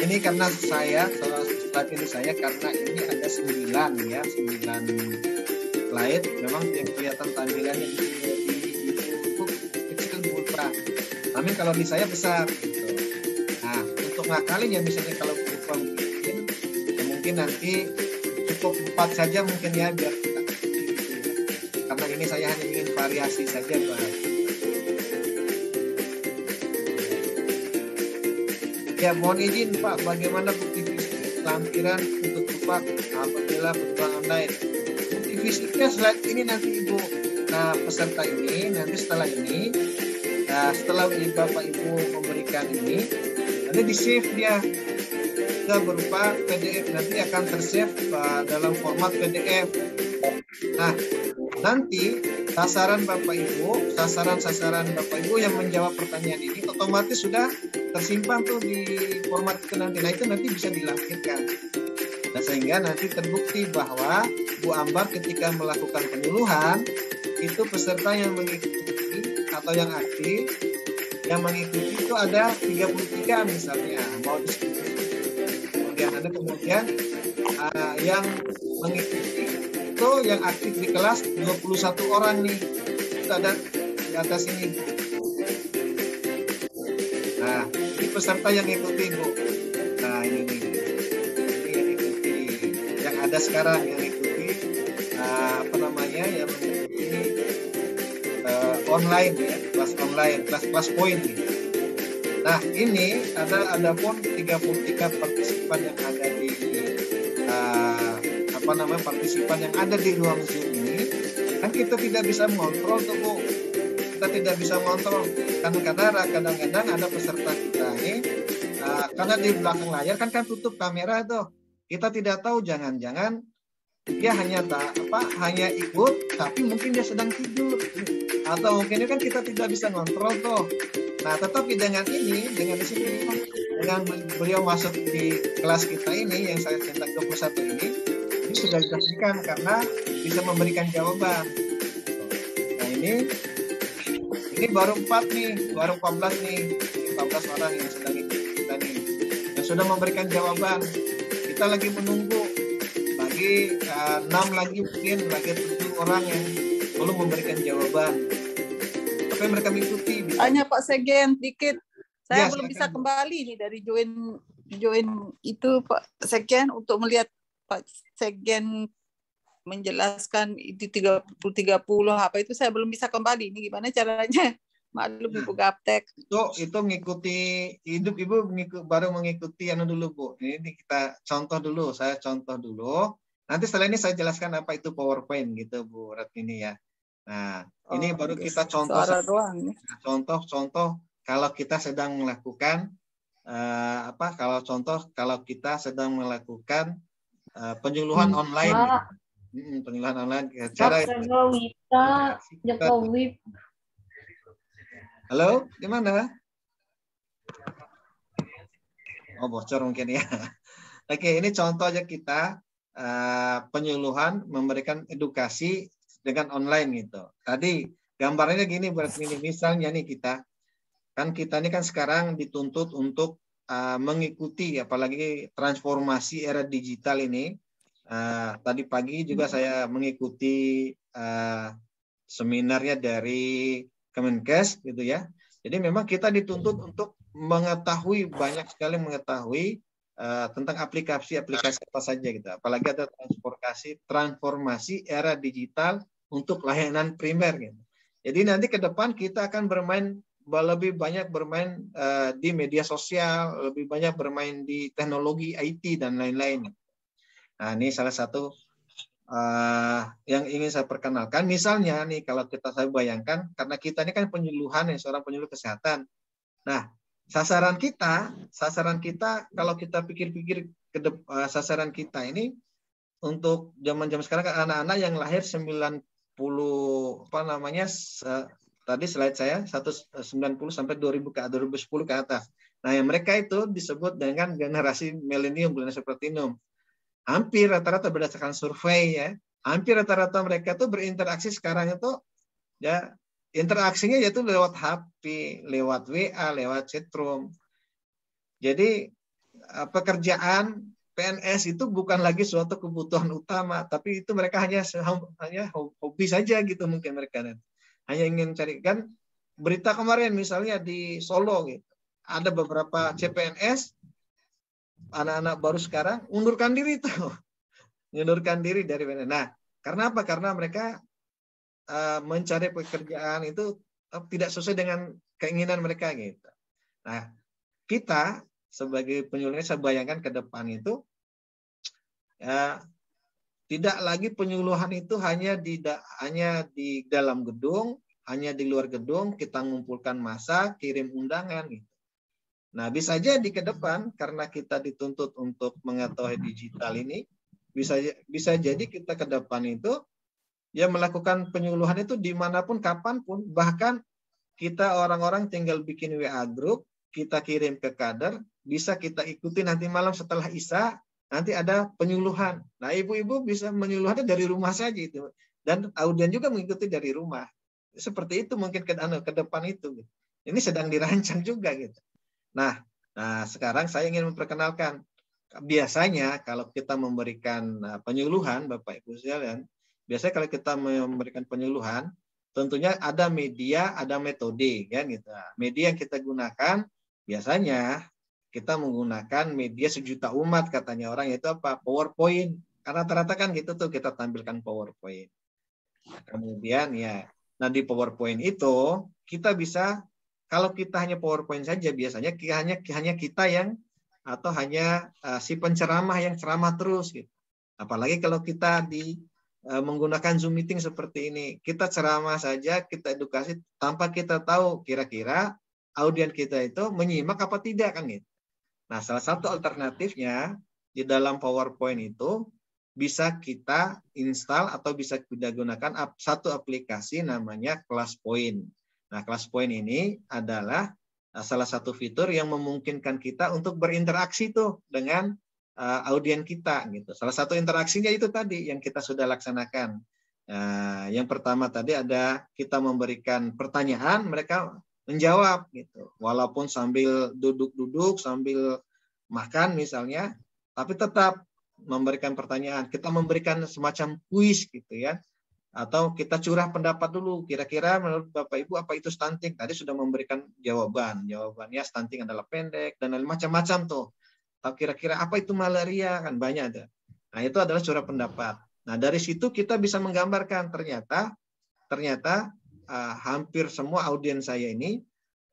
Ini karena saya, slide ini saya karena ini ada 9 ya, 9 slide. Memang yang kelihatan tampilannya di kecil Purba. Tapi kalau di saya besar gitu. Nah, untuk ngakalin ya misalnya kalau berupa mungkin nanti cukup 4 saja mungkin ya biar kita karena ini saya hanya ingin variasi saja Pak. Ya mohon izin Pak, bagaimana bukti fisik lampiran untuk Pak apabila penumpang online? Bukti fisiknya slide ini nanti Ibu. Nah peserta ini nanti setelah ini, setelah Bapak Ibu memberikan ini, nanti di save dia. Sudah berupa PDF, nanti akan tersave dalam format PDF. Nah, nanti sasaran Bapak Ibu yang menjawab pertanyaan ini otomatis sudah tersimpan tuh di format itu nanti. Nah, itu nanti bisa dilampirkan. Nah, sehingga nanti terbukti bahwa Bu Ambar ketika melakukan penyuluhan itu peserta yang mengikuti atau yang aktif yang mengikuti itu ada 33 misalnya mau diskusi. Kemudian yang mengikuti itu yang aktif di kelas 21 orang nih. Itu ada di atas ini. Nah, ini peserta yang ikuti, Bu. Nah, ini nih. Ini yang ikuti. Yang ada sekarang yang ikuti yang mengikuti online ya, kelas online, kelas poin nih. Nah, ini ada pun 33 partisipan yang ada di partisipan yang ada di ruang Zoom ini. Kan kita tidak bisa mengontrol tuh Bu. Kita tidak bisa mengontrol karena kadang-kadang ada peserta kita ini karena di belakang layar kan tutup kamera tuh. Kita tidak tahu jangan-jangan dia hanya ikut tapi mungkin dia sedang tidur. Atau mungkin kan kita tidak bisa ngontrol tuh. Nah, tetapi dengan di sini, dengan beliau masuk di kelas kita ini, yang saya centang 21 ini sudah dipastikan karena bisa memberikan jawaban. Nah, ini baru 4 nih, baru 14 nih, 14 orang yang sedang ikut kita nih, yang sudah memberikan jawaban. Kita lagi menunggu, lagi 6 lagi mungkin, lagi 7 orang yang belum memberikan jawaban. Apa yang mereka mengikuti? Hanya Pak Segen dikit. Saya Ya, belum silakan. bisa kembali nih dari join itu Pak Segen untuk melihat Pak Segen menjelaskan itu 30 apa itu saya belum bisa kembali. Ini gimana caranya? Maklum Ibu Gaptek. Itu ngikuti hidup Ibu baru mengikuti dulu Bu. Ini kita contoh dulu, saya contoh dulu. Nanti setelah ini saya jelaskan apa itu PowerPoint gitu Bu Ratmini ya. Nah, ini baru kita contoh kalau kita sedang melakukan kalau kita sedang melakukan penyuluhan online. Penyuluhan online cara Jokowi. Halo, di mana? Oh, bocor mungkin ya. Oke, ini contoh aja kita penyuluhan memberikan edukasi dengan online gitu. Tadi gambarnya gini berarti misalnya nih kita ini kan sekarang dituntut untuk mengikuti apalagi transformasi era digital ini. Tadi pagi juga saya mengikuti seminarnya dari Kemenkes gitu ya. Jadi memang kita dituntut untuk banyak sekali mengetahui tentang aplikasi-aplikasi apa saja gitu. Apalagi ada transformasi era digital untuk layanan primer gitu. Jadi nanti ke depan kita akan lebih banyak bermain di media sosial, lebih banyak bermain di teknologi IT dan lain-lain. Nah, ini salah satu yang ingin saya perkenalkan. Misalnya nih kalau saya bayangkan karena kita ini kan penyuluhan ya, seorang penyuluh kesehatan. Nah, sasaran kita kalau kita pikir-pikir sasaran kita ini untuk zaman-zaman sekarang kan anak-anak yang lahir 90 tadi slide saya 190 sampai 2010 ke atas. Nah, yang mereka itu disebut dengan generasi milenium, generasi platinum. Hampir rata-rata berdasarkan survei ya, hampir rata-rata mereka tuh berinteraksi sekarang itu ya interaksinya yaitu lewat HP, lewat WA, lewat chatroom. Jadi pekerjaan PNS itu bukan lagi suatu kebutuhan utama, tapi itu mereka hanya hobi saja gitu mungkin mereka hanya ingin carikan berita kemarin misalnya di Solo gitu. Ada beberapa CPNS anak-anak baru sekarang mundurkan diri tuh. Mundurkan diri dari PNS. Nah, karena apa? Karena mereka mencari pekerjaan itu tidak sesuai dengan keinginan mereka gitu. Nah, kita sebagai penyuluh, saya bayangkan ke depan itu tidak lagi penyuluhan itu hanya di dalam gedung, hanya di luar gedung, kita mengumpulkan massa, kirim undangan gitu. Nah, bisa jadi ke depan karena kita dituntut untuk mengetahui digital ini, bisa jadi kita ke depan itu ya melakukan penyuluhan itu dimanapun, kapanpun, bahkan kita orang-orang tinggal bikin WA group, kita kirim ke kader, bisa kita ikuti nanti malam setelah Isya, nanti ada penyuluhan. Nah, ibu-ibu bisa menyuluhannya dari rumah saja itu, dan audien juga mengikuti dari rumah. Seperti itu mungkin ke depan itu. Ini sedang dirancang juga gitu. Nah, sekarang saya ingin memperkenalkan. Biasanya kalau kita memberikan penyuluhan, Bapak Ibu sekalian, biasanya kalau kita memberikan penyuluhan, tentunya ada media, ada metode, kan gitu. Media yang kita gunakan biasanya kita menggunakan media sejuta umat katanya orang, yaitu apa? PowerPoint. Karena rata-rata kan gitu tuh kita tampilkan PowerPoint. Kemudian ya, nah di PowerPoint itu kita bisa, kalau kita hanya PowerPoint saja biasanya hanya kita yang atau hanya si penceramah yang ceramah terus gitu. Apalagi kalau kita menggunakan Zoom meeting seperti ini, kita ceramah saja, kita edukasi tanpa kita tahu kira-kira audien kita itu menyimak apa tidak kan gitu. Nah, salah satu alternatifnya di dalam PowerPoint itu bisa kita install atau bisa kita gunakan satu aplikasi namanya ClassPoint. Nah, ClassPoint ini adalah salah satu fitur yang memungkinkan kita untuk berinteraksi tuh dengan audien kita gitu. Salah satu interaksinya itu tadi yang kita sudah laksanakan. Yang pertama tadi ada kita memberikan pertanyaan, mereka menjawab gitu. Walaupun sambil duduk-duduk, sambil makan misalnya, tapi tetap memberikan pertanyaan. Kita memberikan semacam kuis gitu ya. Atau kita curah pendapat dulu, kira-kira menurut Bapak Ibu apa itu stunting? Tadi sudah memberikan jawaban. Jawabannya stunting adalah pendek dan macam-macam tuh. Atau kira-kira apa itu malaria, kan banyak ada. Nah, itu adalah curah pendapat. Nah, dari situ kita bisa menggambarkan ternyata hampir semua audien saya ini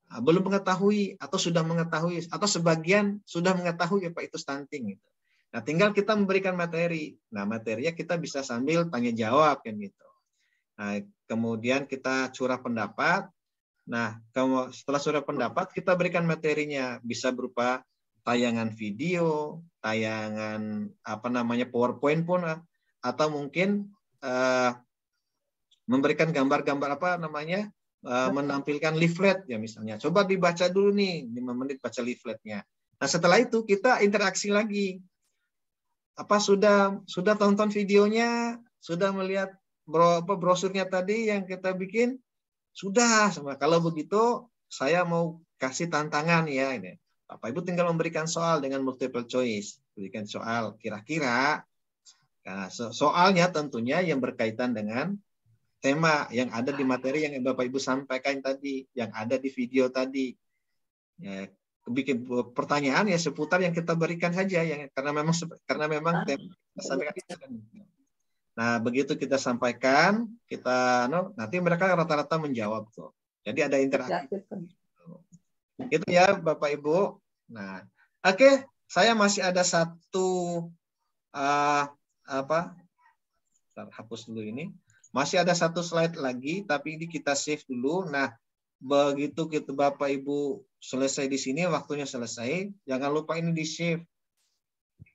belum mengetahui atau sudah mengetahui atau sebagian sudah mengetahui apa itu stunting gitu. Nah, tinggal kita memberikan materi. Nah, materinya kita bisa sambil tanya jawab kan gitu. Nah, kemudian kita curah pendapat. Nah, setelah curah pendapat kita berikan materinya, bisa berupa tayangan video, tayangan PowerPoint pun, atau mungkin memberikan gambar-gambar menampilkan leaflet ya misalnya. Coba dibaca dulu nih 5 menit baca leafletnya. Nah, setelah itu kita interaksi lagi. Apa sudah tonton videonya, sudah melihat brosurnya tadi yang kita bikin? Sudah. Kalau begitu saya mau kasih tantangan ya ini. Bapak Ibu tinggal memberikan soal dengan multiple choice. Berikan soal kira-kira. Nah, soalnya tentunya yang berkaitan dengan tema yang ada di materi yang Bapak Ibu sampaikan tadi, yang ada di video tadi. Ya, bikin pertanyaan ya seputar yang kita berikan saja yang karena memang tema kita sampaikan. Nah, begitu kita sampaikan, nanti mereka rata-rata menjawab tuh. Jadi ada interaksi. Itu ya Bapak Ibu. Nah, oke, saya masih ada satu hapus dulu ini. Masih ada satu slide lagi, tapi ini kita save dulu. Nah, begitu kita Bapak Ibu selesai di sini, waktunya selesai, jangan lupa ini di save.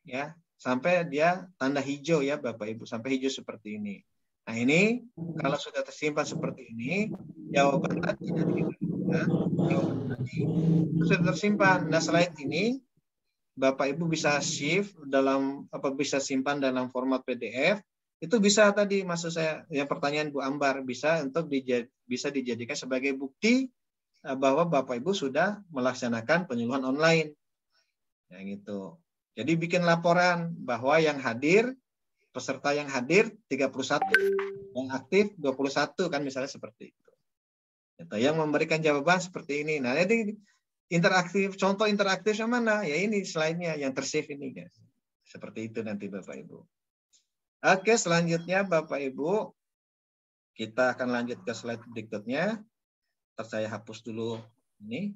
Ya, sampai dia tanda hijau ya Bapak Ibu, sampai hijau seperti ini. Nah, ini kalau sudah tersimpan seperti ini, jawaban tadi sudah tersimpan. Nah, slide ini Bapak Ibu bisa save bisa simpan dalam format PDF. Itu bisa tadi maksud saya yang pertanyaan Bu Ambar bisa bisa dijadikan sebagai bukti bahwa Bapak Ibu sudah melaksanakan penyuluhan online. Ya gitu. Jadi bikin laporan bahwa yang hadir, peserta yang hadir 31, yang aktif 21 kan misalnya seperti itu. Atau yang memberikan jawaban seperti ini. Nah, jadi interaktif, contoh interaktifnya mana? Ya ini slide-nya yang tersave ini, guys. Seperti itu nanti Bapak Ibu. Oke, selanjutnya Bapak Ibu, kita akan lanjut ke slide berikutnya. Ntar saya hapus dulu ini.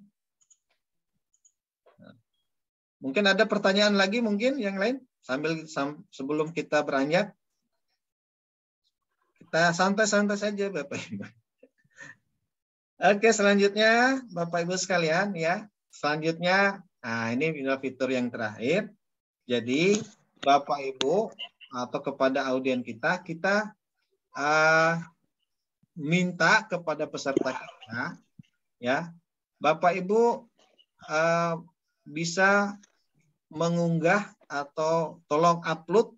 Mungkin ada pertanyaan lagi mungkin yang lain sebelum kita beranjak. Kita santai-santai saja Bapak Ibu. Oke, selanjutnya Bapak Ibu sekalian ya. Selanjutnya, nah ini fitur yang terakhir. Jadi Bapak Ibu atau kepada audien kita minta kepada peserta kita ya, Bapak Ibu bisa mengunggah atau tolong upload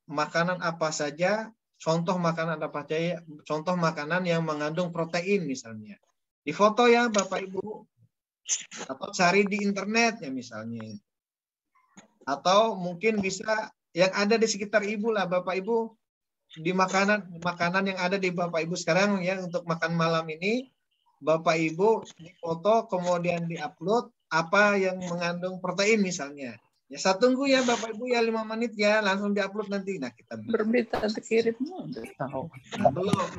makanan apa saja, contoh makanan apa saja, contoh makanan yang mengandung protein misalnya. Di foto ya Bapak Ibu, atau cari di internet ya misalnya. Atau mungkin bisa yang ada di sekitar Ibu lah Bapak Ibu, di makanan yang ada di Bapak Ibu sekarang ya untuk makan malam ini, Bapak Ibu di foto kemudian di-upload apa yang mengandung protein misalnya. Ya saya tunggu ya Bapak Ibu ya 5 menit ya, langsung di-upload nanti. Nah, kita berita terkirim tahu. Belum.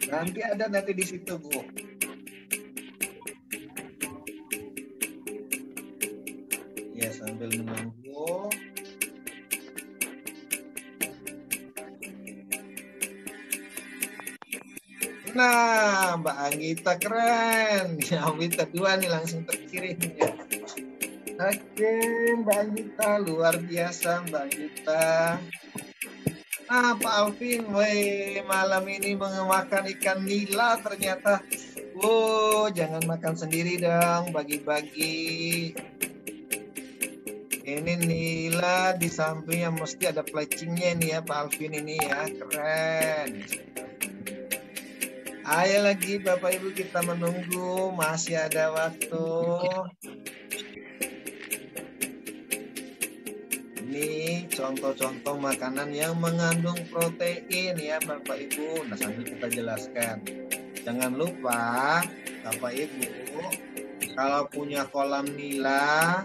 Nanti ada di situ, Bu. Ya, sambil menunggu. Nah, Mbak Anggita keren. Ya, Anggita 2 nih langsung terkirim ya. Oke, Mbak Anggita luar biasa Mbak Anggita. Nah, Pak Alvin, malam ini makan ikan nila ternyata. Jangan makan sendiri dong, bagi-bagi. Ini nila di sampingnya mesti ada plecingnya nih ya Pak Alvin ini ya, keren. Ayo lagi Bapak Ibu kita menunggu, masih ada waktu. Ini contoh-contoh makanan yang mengandung protein ya Bapak Ibu. Nah sambil kita jelaskan. Jangan lupa Bapak Ibu, kalau punya kolam nila,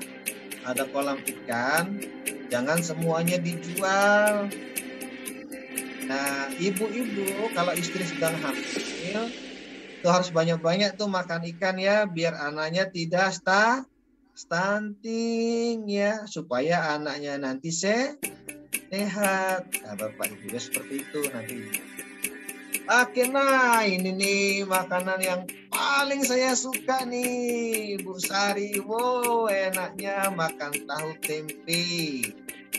ada kolam ikan, jangan semuanya dijual. Nah, ibu-ibu kalau istri sedang hamil, itu harus banyak-banyak tuh makan ikan ya, biar anaknya tidak stunting ya, supaya anaknya nanti sehat. Nah, Bapak Ibu ya seperti itu nanti. Oke, nah ini nih makanan yang paling saya suka nih, Bu Sari. Wow, enaknya makan tahu tempe.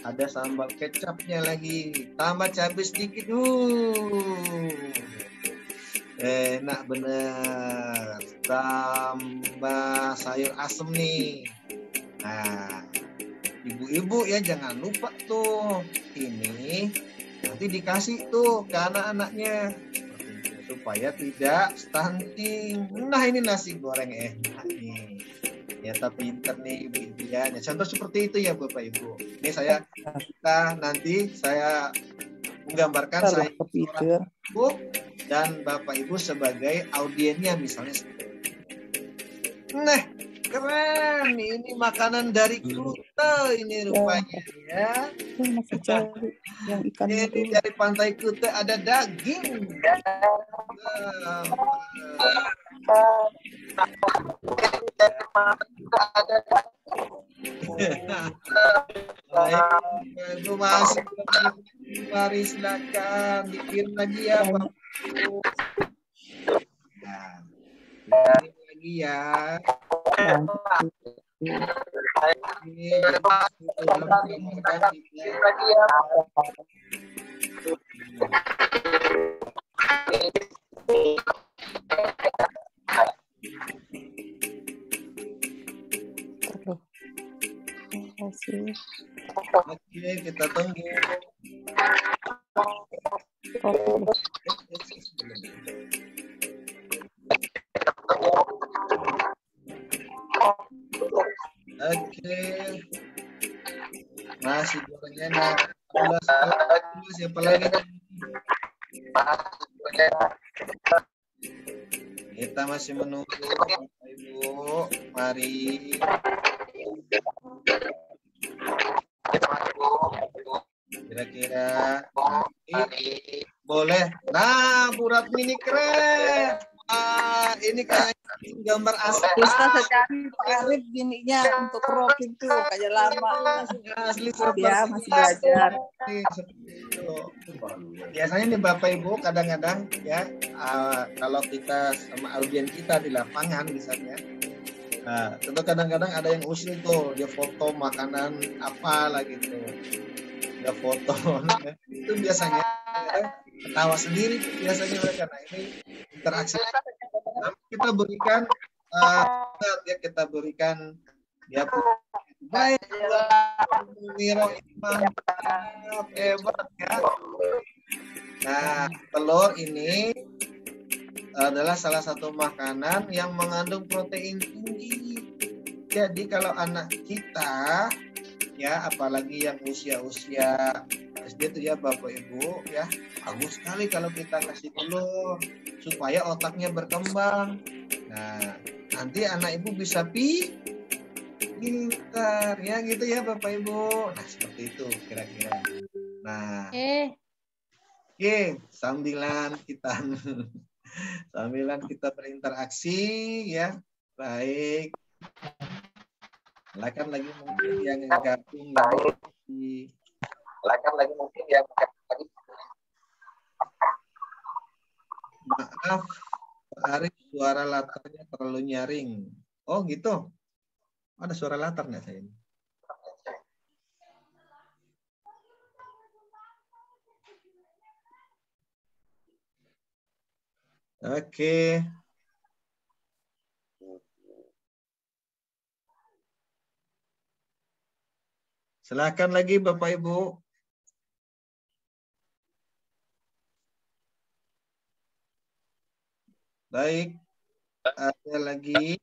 Ada sambal kecapnya lagi, tambah cabai sedikit. Enak bener. Tambah sayur asem nih. Nah, ibu-ibu ya jangan lupa tuh. Ini nanti dikasih tuh ke anak-anaknya supaya tidak stunting. Nah, ini nasi goreng enak nih. Ya tapi pinter nih ibu-ibu ya. Contoh seperti itu ya Bapak Ibu. Ini nanti saya menggambarkan saya ibu dan Bapak Ibu sebagai audiennya misalnya. Nah, keren. Ini makanan dari Kuta ini rupanya ya. Yang ikan ini dari pantai Kuta ada daging. Itu masih mari silakan dikirim lagi ya Pak. Dikirim lagi ya. Oke, kita tunggu. Oke. Masih gorengnya siapa lagi? Kita masih menunggu Bapak Ibu. Mari. Kira-kira boleh. Nah, Bu Ratmi ini keren. Ini kayak gambar asli. Ustaz sekali Pak Arif gininya untuk crop itu kayak lama. Asli Ya, masih belajar. Biasanya nih Bapak Ibu kadang-kadang ya kalau kita sama audien kita di lapangan misalnya, nah tentu kadang-kadang ada yang usil tuh dia foto makanan apa lah gitu, dia foto itu biasanya ketawa sendiri biasanya mereka. Nah ini interaksi kita berikan ya kita berikan ya baik Wiro Imam hebat ya. Nah telur ini adalah salah satu makanan yang mengandung protein tinggi. Jadi kalau anak kita ya apalagi yang usia-usia SD itu ya Bapak Ibu ya bagus sekali kalau kita kasih telur supaya otaknya berkembang. Nah nanti anak Ibu bisa pintar ya gitu ya Bapak Ibu. Nah seperti itu kira-kira. Nah oke sambilan kita berinteraksi ya baik. Silakan lagi mungkin yang gabung lagi. Maaf Pak Arif suara latarnya terlalu nyaring. Oh gitu. Ada suara latar nggak saya ini? Oke. Silakan lagi Bapak Ibu. Baik. Ada lagi.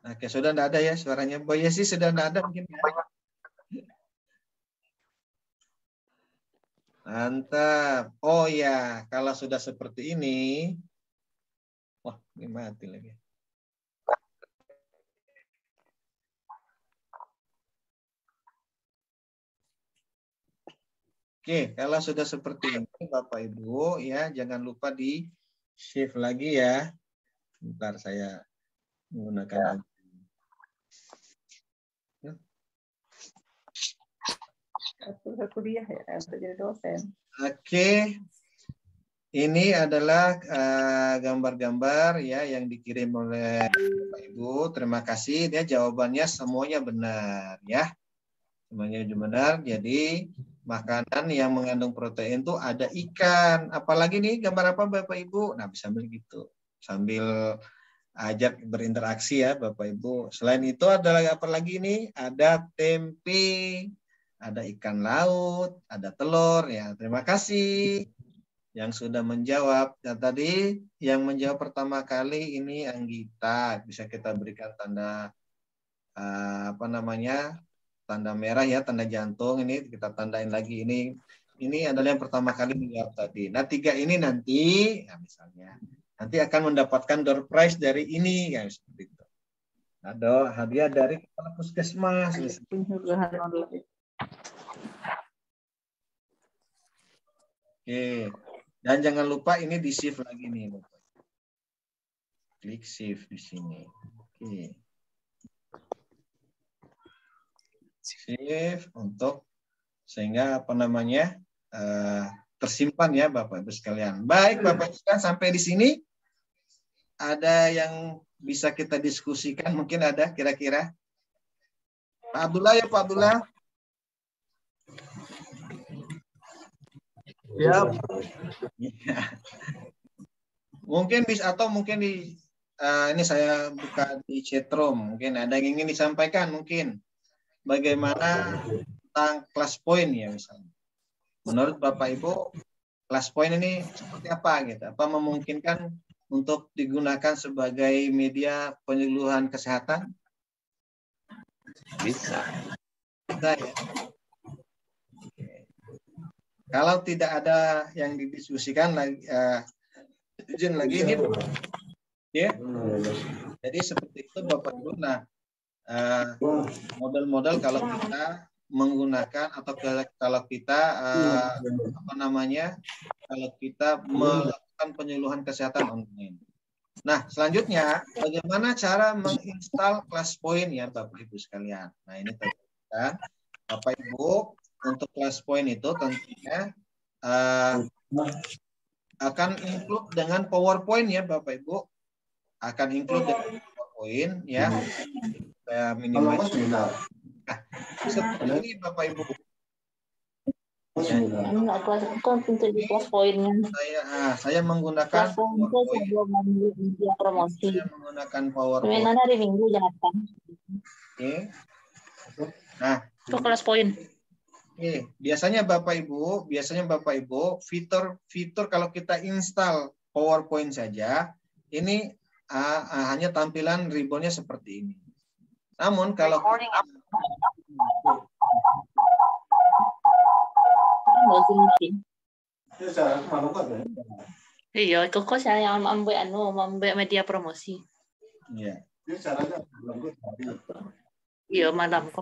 Oke, sudah tidak ada ya suaranya. Boy sih sudah tidak ada mungkin ya. Mantap. Oh ya, kalau sudah seperti ini. Wah, ini mati lagi. Oke, kalau sudah seperti ini Bapak Ibu ya, jangan lupa di save lagi ya. Bentar saya menggunakan kuliah ya untuk jadi dosen. Oke. Ini adalah gambar-gambar ya yang dikirim oleh Bapak Ibu. Terima kasih ya jawabannya semuanya benar ya. Semuanya benar. Jadi makanan yang mengandung protein itu ada ikan. Apalagi nih gambar apa Bapak Ibu? Nah, bisa sambil gitu. Sambil ajak berinteraksi ya Bapak Ibu. Selain itu ada apa lagi nih? Ada tempe, ada ikan laut, ada telur ya. Terima kasih yang sudah menjawab. Dan tadi yang menjawab pertama kali ini Anggita. Bisa kita berikan tanda apa namanya? Tanda merah ya, tanda jantung. Ini kita tandain lagi ini adalah yang pertama kali menjawab tadi. Nah, 3 ini nanti ya misalnya nanti akan mendapatkan door prize dari ini ya seperti itu. Ada hadiah dari kepala puskesmas. Oke. Dan jangan lupa ini di save lagi nih, Bapak. Klik save di sini. Oke. Save untuk sehingga apa namanya tersimpan ya Bapak Ibu sekalian. Baik Bapak Ibu sekalian sampai di sini ada yang bisa kita diskusikan mungkin ada kira-kira Pak Abdullah ya Pak Abdullah. Ya. Mungkin bisa atau mungkin di ini saya buka di chatroom mungkin ada yang ingin disampaikan mungkin bagaimana tentang class point ya misalnya. Menurut Bapak Ibu class point ini seperti apa gitu? Apa memungkinkan untuk digunakan sebagai media penyuluhan kesehatan? Bisa. Bisa ya. Kalau tidak ada yang didiskusikan lagi, izin lagi ini, ya. Jadi seperti itu Bapak Ibu. Nah, model-model kalau kita menggunakan atau kalau kita kalau kita melakukan penyuluhan kesehatan online. Nah, selanjutnya bagaimana cara menginstal ClassPoint ya Bapak Ibu sekalian. Nah, ini kan Bapak Ibu untuk ClassPoint itu tentunya akan include dengan PowerPoint ya Bapak Ibu. Akan include dengan PowerPoint ya. Minimal. Nah, seperti ini Bapak Ibu. Enggak, untuk di ClassPoint-nya. Saya menggunakan PowerPoint. Promosi. Saya menggunakan PowerPoint. Sebenarnya hari Minggu jangan. Oke. Nah, itu ClassPoint. Oke, biasanya Bapak Ibu, fitur kalau kita install PowerPoint saja, ini hanya tampilan ribbonnya seperti ini. Namun kalau iya, kok saya yang membuat media promosi. Iya. Iya, malam.